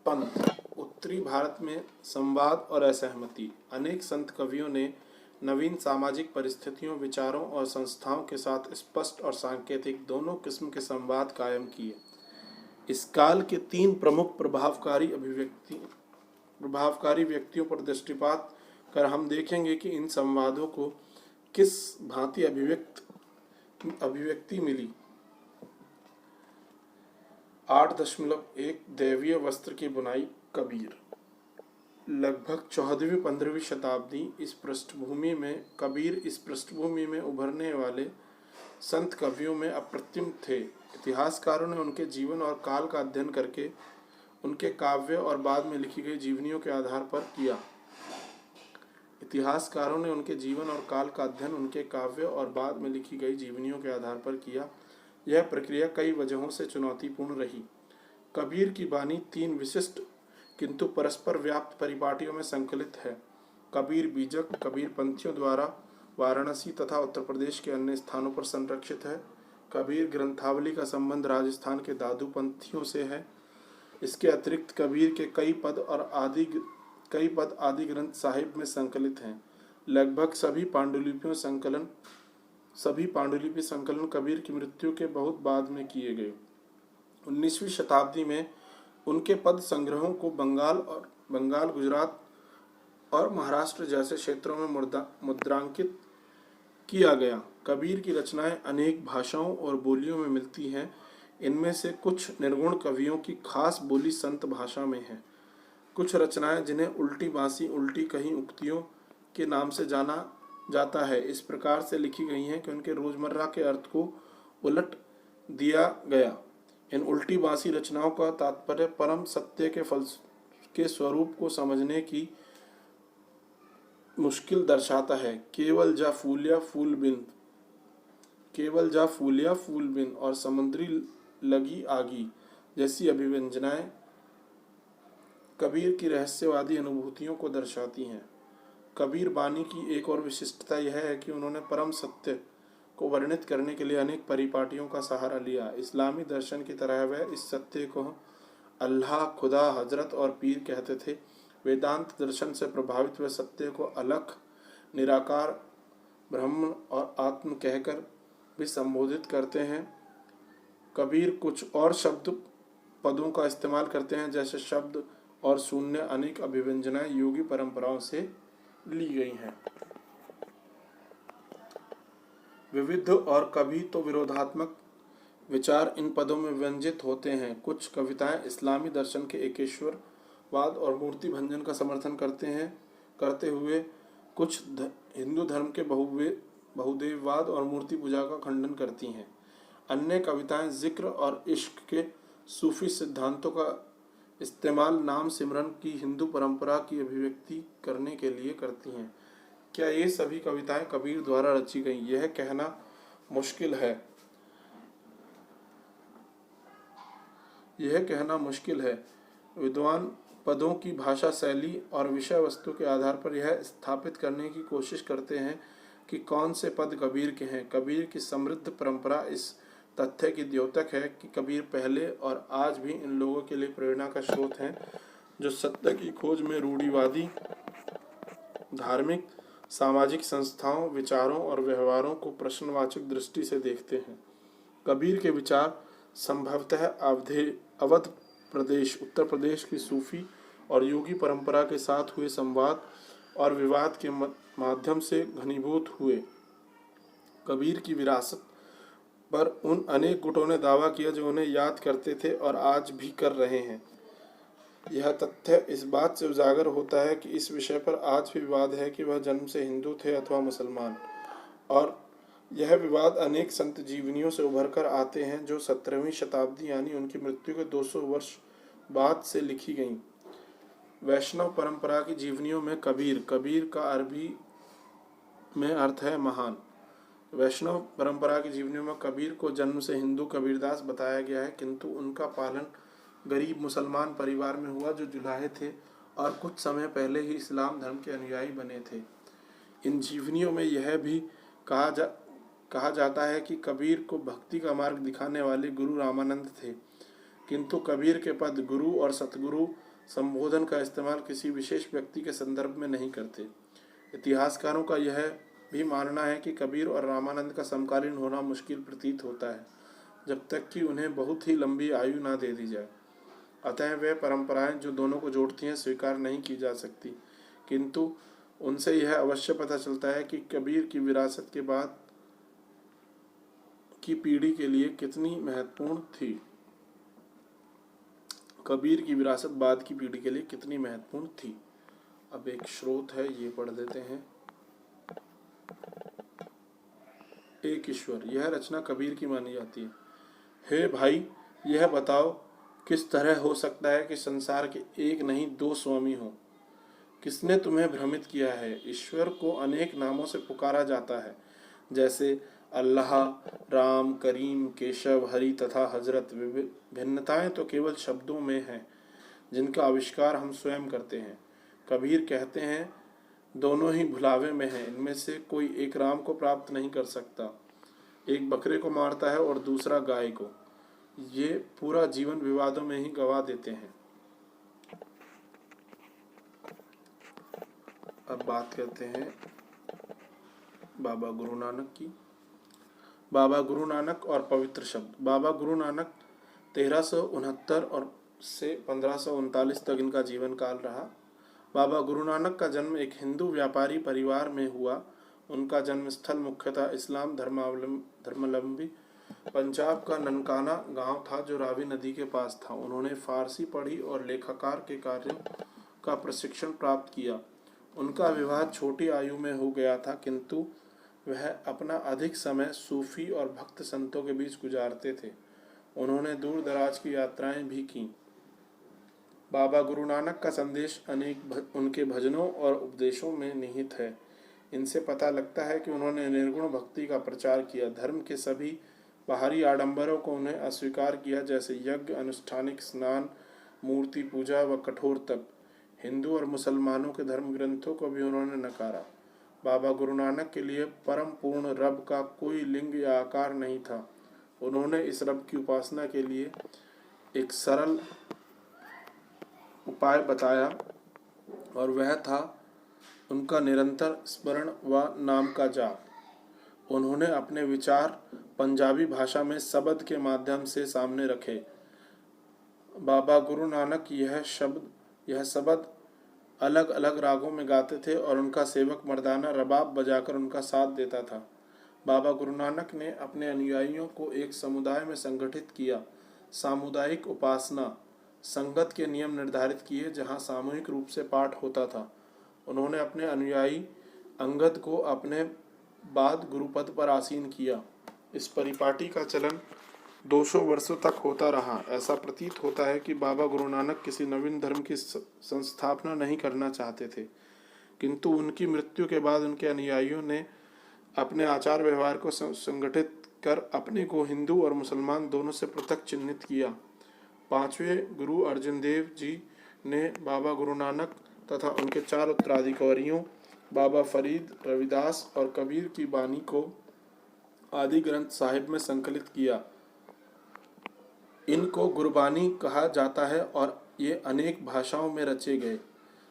पंथ। उत्तरी भारत में संवाद और असहमति। अनेक संत कवियों ने नवीन सामाजिक परिस्थितियों, विचारों और संस्थाओं के साथ स्पष्ट और सांकेतिक दोनों किस्म के संवाद कायम किए। इस काल के 3 प्रमुख प्रभावकारी व्यक्तियों पर दृष्टिपात कर हम देखेंगे कि इन संवादों को किस भांति अभिव्यक्ति मिली। 8.1 दैवीय वस्त्र की बुनाई। कबीर। लगभग 14वीं-15वीं शताब्दी कबीर इस पृष्ठभूमि में उभरने वाले संत कवियों में अप्रतिम थे। इतिहासकारों ने उनके जीवन और काल का अध्ययन करके उनके काव्य और बाद में लिखी गई जीवनियों के आधार पर किया। यह प्रक्रिया कई वजहों से चुनौतीपूर्ण रही। कबीर की वाणी 3 विशिष्ट किंतु परस्पर व्याप्त परिपाटियों में संकलित है। कबीर बीजक कबीर पंथियों द्वारा वाराणसी तथा उत्तर प्रदेश के अन्य स्थानों पर संरक्षित है। कबीर ग्रंथावली का संबंध राजस्थान के दादू पंथियों से है। इसके अतिरिक्त कबीर के कई पद और आदि कई पद आदि ग्रंथ साहिब में संकलित हैं। लगभग सभी पांडुलिपि संकलन कबीर की मृत्यु के बहुत बाद में किए गए। 19वीं शताब्दी में उनके पद संग्रहों को बंगाल, गुजरात और महाराष्ट्र जैसे क्षेत्रों में मुद्रांकित किया गया। कबीर की रचनाएं अनेक भाषाओं और बोलियों में मिलती हैं। इनमें से कुछ निर्गुण कवियों की खास बोली संत भाषा में है। कुछ रचनाएं जिन्हें उल्टी बांसी, उल्टी कहीं उक्तियों के नाम से जाना जाता है, इस प्रकार से लिखी गई हैं कि उनके रोजमर्रा के अर्थ को उलट दिया गया। इन उल्टी बांसी रचनाओं का तात्पर्य परम सत्य के स्वरूप को समझने की मुश्किल दर्शाता है। केवल जा फूलिया फूल बिन और समुद्री लगी आगी जैसी अभिव्यंजनाएं कबीर की रहस्यवादी अनुभूतियों को दर्शाती हैं। कबीर बानी की एक और विशिष्टता यह है कि उन्होंने परम सत्य को वर्णित करने के लिए अनेक परिपाटियों का सहारा लिया। इस्लामी दर्शन की तरह वह इस सत्य को अल्लाह, खुदा, हजरत और पीर कहते थे। वेदांत दर्शन से प्रभावित वे सत्य को अलख, निराकार, ब्रह्म और आत्म कहकर भी संबोधित करते हैं। कबीर कुछ और शब्द पदों का इस्तेमाल करते हैं, जैसे शब्द और शून्य अनेक अभिव्यंजनाएं योगी परंपराओं से ली गई हैं। विविध और कभी तो विरोधात्मक विचार इन पदों में व्यंजित होते हैं। कुछ कविताएं इस्लामी दर्शन के एकेश्वरवाद और मूर्ति भंजन का समर्थन करते हुए कुछ हिंदू धर्म के बहुदेववाद और मूर्ति पूजा का खंडन करती हैं। अन्य कविताएं जिक्र और इश्क के सूफी सिद्धांतों का इस्तेमाल नाम सिमरन की हिंदू परंपरा की अभिव्यक्ति करने के लिए करती हैं। क्या ये सभी कविताएं कबीर द्वारा रची गई? यह कहना मुश्किल है। विद्वान पदों की भाषा शैली और विषय वस्तु के आधार पर यह स्थापित करने की कोशिश करते हैं कि कौन से पद कबीर के हैं। कबीर की समृद्ध परंपरा इस तथ्य की द्योतक है कि कबीर पहले और आज भी इन लोगों के लिए प्रेरणा का स्रोत हैं जो सत्य की खोज में रूढ़िवादी, धार्मिक, सामाजिक संस्थाओं, विचारों और व्यवहारों को प्रश्नवाचक दृष्टि से देखते हैं। कबीर के विचार संभवतः अवध प्रदेश, उत्तर प्रदेश की सूफी और योगी परंपरा के साथ हुए संवाद और विवाद के माध्यम से घनीभूत हुए। कबीर की विरासत पर उन अनेक गुटों ने दावा किया जो उन्हें याद करते थे और आज भी कर रहे हैं। यह तथ्य इस बात से उजागर होता है कि इस विषय पर आज भी विवाद है कि वह जन्म से हिंदू थे अथवा मुसलमान, और यह विवाद अनेक संत जीवनियों से उभर कर आते हैं जो 17वीं शताब्दी यानी उनकी मृत्यु के 200 वर्ष बाद से लिखी गईं। वैष्णव परंपरा की जीवनियों में कबीर का अरबी में अर्थ है महान। वैष्णव परंपरा की जीवनियों में कबीर को जन्म से हिंदू कबीरदास बताया गया है, किंतु उनका पालन गरीब मुसलमान परिवार में हुआ जो जुलाहे थे और कुछ समय पहले ही इस्लाम धर्म के अनुयायी बने थे। इन जीवनियों में यह भी कहा जाता है कि कबीर को भक्ति का मार्ग दिखाने वाले गुरु रामानंद थे, किंतु कबीर के पद गुरु और सतगुरु संबोधन का इस्तेमाल किसी विशेष व्यक्ति के संदर्भ में नहीं करते। इतिहासकारों का यह भी मानना है कि कबीर और रामानंद का समकालीन होना मुश्किल प्रतीत होता है, जब तक कि उन्हें बहुत ही लंबी आयु ना दे दी जाए। अतः वे परंपराएं जो दोनों को जोड़ती हैं स्वीकार नहीं की जा सकती, किंतु उनसे यह अवश्य पता चलता है कि कबीर की विरासत के बाद की पीढ़ी के लिए कितनी महत्वपूर्ण थी। कबीर की विरासत बाद की पीढ़ी के लिए कितनी महत्वपूर्ण थी। अब एक स्रोत है, ये पढ़ देते हैं। एक ईश्वर, यह रचना कबीर की मानी जाती है। हे भाई, यह बताओ किस तरह हो सकता है कि संसार के एक नहीं दो स्वामी हो? किसने तुम्हें भ्रमित किया है? ईश्वर को अनेक नामों से पुकारा जाता है, जैसे अल्लाह, राम, करीम, केशव, हरि तथा हजरत। भिन्नताएं तो केवल शब्दों में हैं जिनका आविष्कार हम स्वयं करते हैं। कबीर कहते हैं दोनों ही भुलावे में हैं, इनमें से कोई एक राम को प्राप्त नहीं कर सकता। एक बकरे को मारता है और दूसरा गाय को। ये पूरा जीवन विवादों में ही गवा देते हैं। अब बात करते हैं बाबा गुरु नानक की। बाबा गुरु नानक और पवित्र शब्द। बाबा गुरु नानक 1369 और से 1539 तक इनका जीवन काल रहा। बाबा गुरु नानक का जन्म एक हिंदू व्यापारी परिवार में हुआ। उनका जन्म स्थल मुख्यतः इस्लाम धर्मावलंबी पंजाब का ननकाना गांव था जो रावी नदी के पास था। उन्होंने फारसी पढ़ी और लेखाकार के कार्यों का प्रशिक्षण प्राप्त किया। उनका विवाह छोटी आयु में हो गया था, किंतु वह अपना अधिक समय सूफी और भक्त संतों के बीच गुजारते थे। उन्होंने दूर दराज की यात्राएं भी की। बाबा गुरु नानक का संदेश उनके भजनों और उपदेशों में निहित है। इनसे पता लगता है कि उन्होंने निर्गुण भक्ति का प्रचार किया। धर्म के सभी बाहरी आडंबरों को उन्हें अस्वीकार किया, जैसे यज्ञ, अनुष्ठानिक स्नान, मूर्ति पूजा व कठोर तप। हिंदू और मुसलमानों के धर्म ग्रंथों को भी उन्होंने नकारा। बाबा गुरु नानक के लिए परम पूर्ण रब का कोई लिंग या आकार नहीं था। उन्होंने इस रब की उपासना के लिए एक सरल उपाय बताया और वह था उनका निरंतर स्मरण व नाम का जाप। उन्होंने अपने विचार पंजाबी भाषा में शब्द के माध्यम से सामने रखे। बाबा गुरु नानक यह शब्द अलग अलग रागों में गाते थे और उनका सेवक मर्दाना रबाब बजाकर उनका साथ देता था। बाबा गुरु नानक ने अपने अनुयायियों को एक समुदाय में संगठित किया। सामुदायिक उपासना संगत के नियम निर्धारित किए, जहां सामूहिक रूप से पाठ होता था। उन्होंने अपने अनुयायी अंगद को अपने बाद गुरुपद पर आसीन किया। इस परिपाटी का चलन 200 वर्षों तक होता रहा। ऐसा प्रतीत होता है कि बाबा गुरु नानक किसी नवीन धर्म की संस्थापना नहीं करना चाहते थे, किंतु उनकी मृत्यु के बाद उनके अनुयायियों ने अपने आचार व्यवहार को संगठित कर अपने को हिंदू और मुसलमान दोनों से पृथक चिन्हित किया। 5वें गुरु अर्जुन देव जी ने बाबा गुरु नानक तथा उनके 4 उत्तराधिकारियों बाबा फरीद, रविदास और कबीर की बानी को आदि ग्रंथ साहिब में संकलित किया। इनको गुरबानी कहा जाता है और ये अनेक भाषाओं में रचे गए।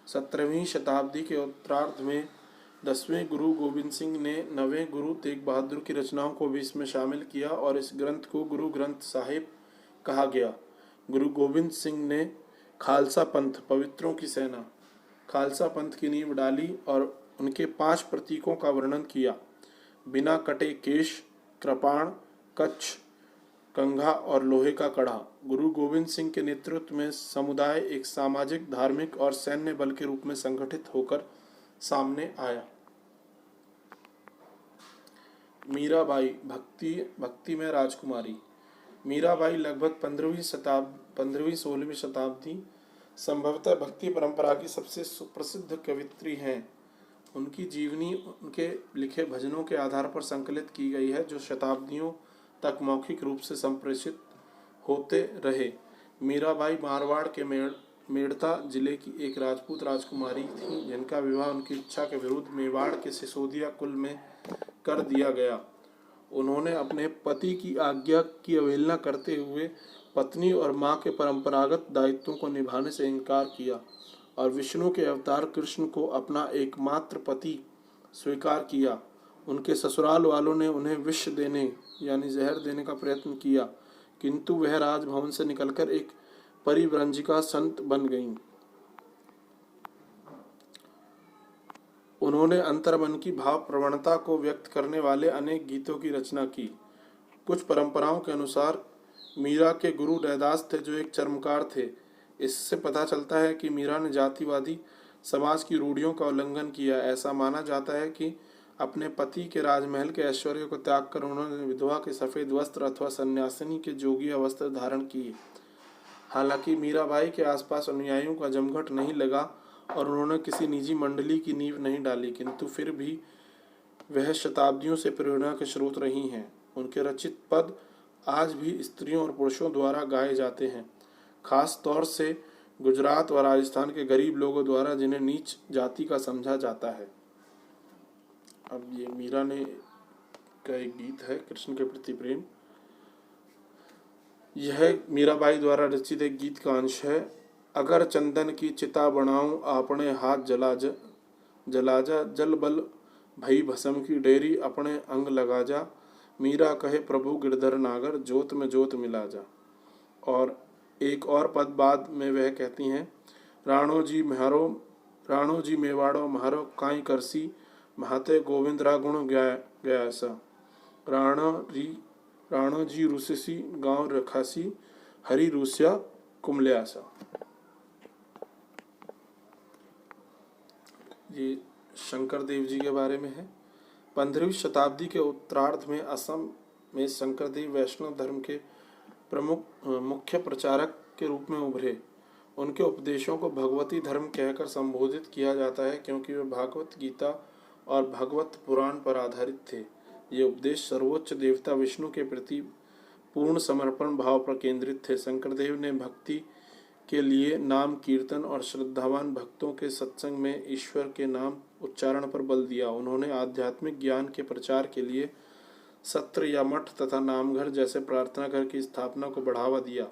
17वीं शताब्दी के उत्तरार्ध में 10वें गुरु गोविंद सिंह ने 9वें गुरु तेग बहादुर की रचनाओं को भी इसमें शामिल किया और इस ग्रंथ को गुरु ग्रंथ साहिब कहा गया। गुरु गोविंद सिंह ने खालसा पंथ, पवित्रों की सेना, खालसा पंथ की नींव डाली और उनके 5 प्रतीकों का वर्णन किया। बिना कटे केश, कृपाण, कच्छ, कंघा और लोहे का कड़ा। गुरु गोविंद सिंह के नेतृत्व में समुदाय एक सामाजिक, धार्मिक और सैन्य बल के रूप में संगठित होकर सामने आया। मीराबाई, भक्ति में राजकुमारी। मीराबाई लगभग 15वीं-16वीं शताब्दी संभवतः भक्ति परंपरा की सबसे सुप्रसिद्ध कवियत्री हैं। उनकी जीवनी उनके लिखे भजनों के आधार पर संकलित की गई है, जो शताब्दियों तक मौखिक रूप से संप्रेषित होते रहे। मीराबाई मारवाड़ के मेड़ता जिले की एक राजपूत राजकुमारी थी, जिनका विवाह उनकी इच्छा के विरुद्ध मेवाड़ के सिसोदिया कुल में कर दिया गया। उन्होंने अपने पति की आज्ञा की अवहेलना करते हुए पत्नी और मां के परंपरागत दायित्वों को निभाने से इनकार किया और विष्णु के अवतार कृष्ण को अपना एकमात्र पति स्वीकार किया। उनके ससुराल वालों ने उन्हें विष देने यानी जहर देने का प्रयत्न किया, किंतु वह राजभवन से निकलकर एक परिव्रंजिका संत बन गईं। उन्होंने अंतर्मन की भाव प्रवणता को व्यक्त करने वाले अनेक गीतों की रचना की। कुछ परंपराओं के अनुसार मीरा के गुरु रैदास थे, जो एक चर्मकार थे। इससे पता चलता है कि मीरा ने जातिवादी समाज की रूढ़ियों का उल्लंघन किया। ऐसा माना जाता है कि अपने पति के राजमहल के ऐश्वर्य को त्याग कर उन्होंने विधवा के सफ़ेद वस्त्र अथवा सन्यासिनी के जोगिया वस्त्र धारण किए। हालांकि मीराबाई के आसपास अनुयायियों का जमघट नहीं लगा और उन्होंने किसी निजी मंडली की नींव नहीं डाली, किंतु फिर भी वह शताब्दियों से प्रेरणा के स्रोत रही हैं। उनके रचित पद आज भी स्त्रियों और पुरुषों द्वारा गाए जाते हैं, खास तौर से गुजरात व राजस्थान के गरीब लोगों द्वारा, जिन्हें नीच जाति का समझा जाता है। अब ये मीरा ने का एक गीत है, कृष्ण के प्रति प्रेम। यह मीराबाई द्वारा रचित एक गीत का अंश है। अगर चंदन की चिता बनाऊं आपने हाथ जला ज, जलाजा जल बल भई भस्म की डेरी अपने अंग लगा जा। मीरा कहे प्रभु गिरधर नागर जोत में जोत मिला जा। और एक और पद बाद में वह कहती हैं, राणो जी मेवाड़ो म्हारो काई करसी महाते गोविंदरा गुण गया सा। राणो जी रुससी गांव रखासी हरि रूसिया कुमल्यासा। ये शंकर देव जी के बारे में है। 15वीं शताब्दी के उत्तरार्ध में असम में शंकर देव वैष्णव धर्म के मुख्य प्रचारक के रूप में उभरे। उनके उपदेशों को भगवती धर्म कहकर संबोधित किया जाता है क्योंकि वे भागवत गीता और भगवत पुराण पर आधारित थे। ये उपदेश सर्वोच्च देवता विष्णु के प्रति पूर्ण समर्पण भाव पर केंद्रित थे। शंकरदेव ने भक्ति के लिए नाम कीर्तन और श्रद्धावान भक्तों के सत्संग में ईश्वर के नाम उच्चारण पर बल दिया। उन्होंने आध्यात्मिक ज्ञान के प्रचार के लिए सत्र या मठ तथा नामघर जैसे प्रार्थना घर की स्थापना को बढ़ावा दिया।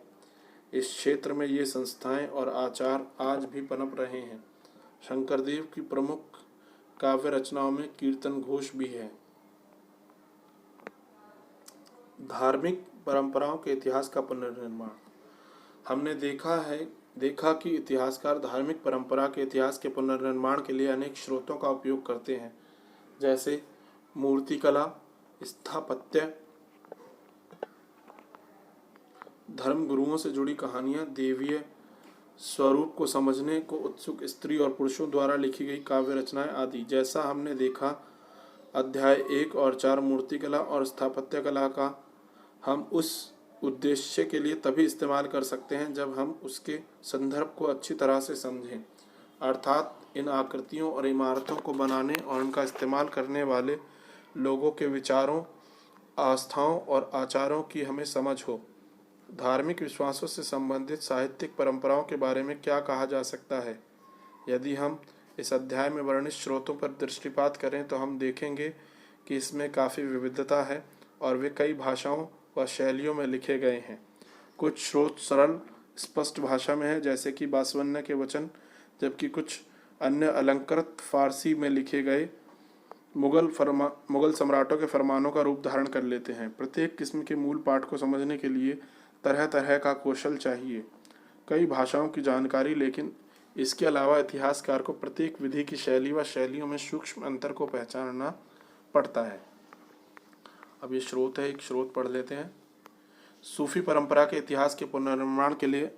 इस क्षेत्र में ये संस्थाएं और आचार आज भी पनप रहे हैं। शंकरदेव की प्रमुख काव्य रचनाओं में कीर्तन घोष भी है। धार्मिक परंपराओं के इतिहास का पुनर्निर्माण। हमने देखा कि इतिहासकार धार्मिक परंपरा के इतिहास के पुनर्निर्माण के लिए अनेक स्रोतों का उपयोग करते हैं, जैसे मूर्तिकला, स्थापत्य, धर्म गुरुओं से जुड़ी कहानियां, देवीय स्वरूप को समझने को उत्सुक स्त्री और पुरुषों द्वारा लिखी गई काव्य रचनाएं आदि। जैसा हमने देखा, अध्याय 1 और 4 मूर्तिकला और स्थापत्य कला का हम उस उद्देश्य के लिए तभी इस्तेमाल कर सकते हैं जब हम उसके संदर्भ को अच्छी तरह से समझें, अर्थात इन आकृतियों और इमारतों को बनाने और उनका इस्तेमाल करने वाले लोगों के विचारों, आस्थाओं और आचारों की हमें समझ हो। धार्मिक विश्वासों से संबंधित साहित्यिक परंपराओं के बारे में क्या कहा जा सकता है? यदि हम इस अध्याय में वर्णित स्रोतों पर दृष्टिपात करें तो हम देखेंगे कि इसमें काफ़ी विविधता है और वे कई भाषाओं व शैलियों में लिखे गए हैं। कुछ स्रोत सरल स्पष्ट भाषा में है, जैसे कि बासवन्य के वचन, जबकि कुछ अन्य अलंकृत फारसी में लिखे गए मुगल सम्राटों के फरमानों का रूप धारण कर लेते हैं। प्रत्येक किस्म के मूल पाठ को समझने के लिए तरह तरह का कौशल चाहिए, कई भाषाओं की जानकारी, लेकिन इसके अलावा इतिहासकार को प्रत्येक विधि की शैली व शैलियों में सूक्ष्म अंतर को पहचानना पड़ता है। अब ये स्रोत है, एक स्रोत पढ़ लेते हैं। सूफी परंपरा के इतिहास के पुनर्निर्माण के लिए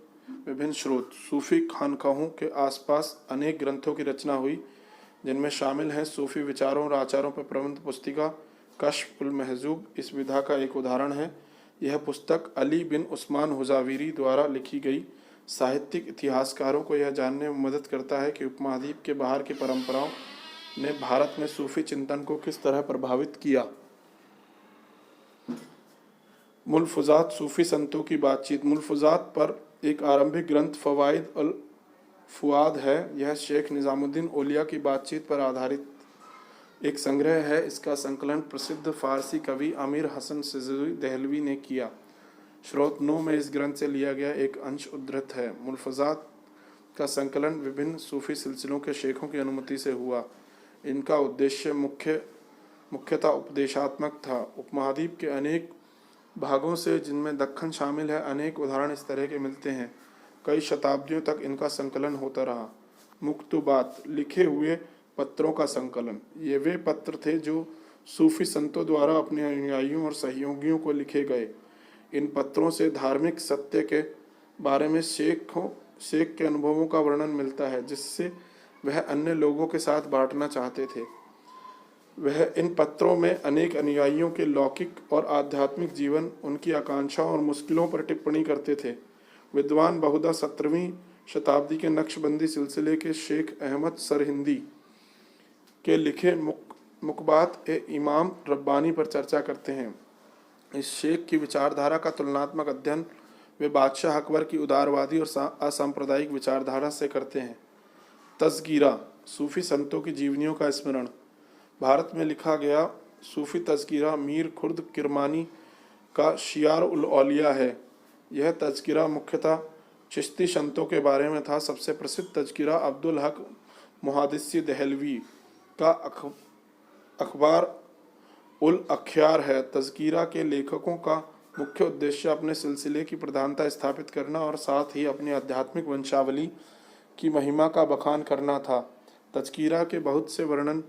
विभिन्न स्रोत। सूफी खानकाहों के आसपास अनेक ग्रंथों की रचना हुई, जिनमें शामिल हैं सूफी विचारों और आचारों पर प्रबंध पुस्तिका कश्फ उल महजूब इस विधा का एक उदाहरण है। यह पुस्तक अली बिन उस्मान हुजाविरी द्वारा लिखी गई साहित्यिक इतिहासकारों को यह जानने में मदद करता है कि उपमहाद्वीप के बाहर की परंपराओं ने भारत में सूफी चिंतन को किस तरह प्रभावित किया। मुल्फुजात सूफी संतों की बातचीत। मुल्फुजात पर एक आरंभिक ग्रंथ फवाइद अल फुआद है। यह शेख निजामुद्दीन औलिया की बातचीत पर आधारित एक संग्रह है। इसका संकलन प्रसिद्ध फारसी कवि अमीर हसन सिजवी दहलवी ने किया। स्रोत 9 में इस ग्रंथ से लिया गया एक अंश उद्धृत है। मुल्फुजात का संकलन विभिन्न सूफी सिलसिलों के शेखों की अनुमति से हुआ। इनका उद्देश्य मुख्यतः उपदेशात्मक था। उपमहाद्वीप के अनेक भागों से, जिनमें दक्खन शामिल है, अनेक उदाहरण इस तरह के मिलते हैं। कई शताब्दियों तक इनका संकलन होता रहा। मुक्तुबात, लिखे हुए पत्रों का संकलन। ये वे पत्र थे जो सूफी संतों द्वारा अपने अनुयायियों और सहयोगियों को लिखे गए। इन पत्रों से धार्मिक सत्य के बारे में शेख के अनुभवों का वर्णन मिलता है, जिससे वह अन्य लोगों के साथ बांटना चाहते थे। वह इन पत्रों में अनेक अनुयायियों के लौकिक और आध्यात्मिक जीवन, उनकी आकांक्षाओं और मुश्किलों पर टिप्पणी करते थे। विद्वान बहुधा 17वीं शताब्दी के नक्शबंदी सिलसिले के शेख अहमद सरहिंदी के लिखे मुकबात ए इमाम रब्बानी पर चर्चा करते हैं। इस शेख की विचारधारा का तुलनात्मक अध्ययन वे बादशाह अकबर की उदारवादी और असांप्रदायिक विचारधारा से करते हैं। तज़किरा, सूफी संतों की जीवनियों का स्मरण। भारत में लिखा गया सूफी तज़किरा मीर खुर्द किरमानी का शियार उल औलिया है। यह तज़किरा मुख्यतः चिश्ती संतों के बारे में था। सबसे प्रसिद्ध तज़किरा अब्दुल हक मुहादिसी दहलवी का अखबार उल अख्यार है। तज़किरा के लेखकों का मुख्य उद्देश्य अपने सिलसिले की प्रधानता स्थापित करना और साथ ही अपनी आध्यात्मिक वंशावली की महिमा का बखान करना था। तज़किरा के बहुत से वर्णन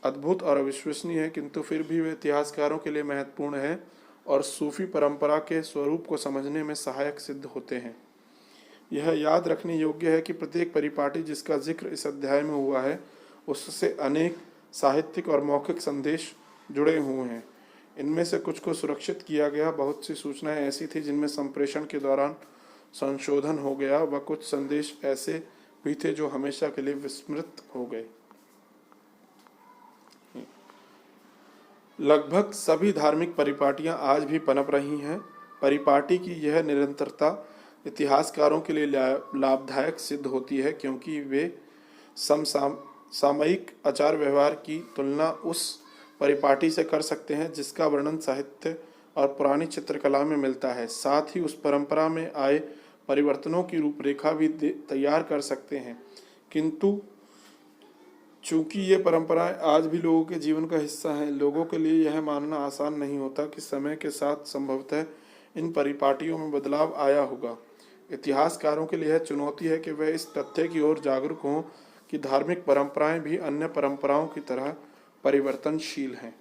अद्भुत और अविश्वसनीय हैं, किंतु फिर भी वे इतिहासकारों के लिए महत्वपूर्ण हैं और सूफी परंपरा के स्वरूप को समझने में सहायक सिद्ध होते हैं। यह याद रखने योग्य है कि प्रत्येक परिपाटी जिसका जिक्र इस अध्याय में हुआ है, उससे अनेक साहित्यिक और मौखिक संदेश जुड़े हुए हैं। इनमें से कुछ को सुरक्षित किया गया, बहुत सी सूचनाएं ऐसी थी जिनमें संप्रेषण के दौरान संशोधन हो गया, व कुछ संदेश ऐसे भी थे जो हमेशा के लिए विस्मृत हो गए। लगभग सभी धार्मिक परिपाटियां आज भी पनप रही हैं। परिपाटी की यह निरंतरता इतिहासकारों के लिए लाभदायक सिद्ध होती है, क्योंकि वे सामयिक आचार व्यवहार की तुलना उस परिपाटी से कर सकते हैं जिसका वर्णन साहित्य और पुरानी चित्रकला में मिलता है। साथ ही उस परंपरा में आए परिवर्तनों की रूपरेखा भी तैयार कर सकते हैं। किंतु चूंकि ये परंपराएं आज भी लोगों के जीवन का हिस्सा हैं, लोगों के लिए यह मानना आसान नहीं होता कि समय के साथ संभवतः इन परिपाटियों में बदलाव आया होगा। इतिहासकारों के लिए यह चुनौती है कि वे इस तथ्य की ओर जागरूक हों कि धार्मिक परंपराएं भी अन्य परंपराओं की तरह परिवर्तनशील हैं।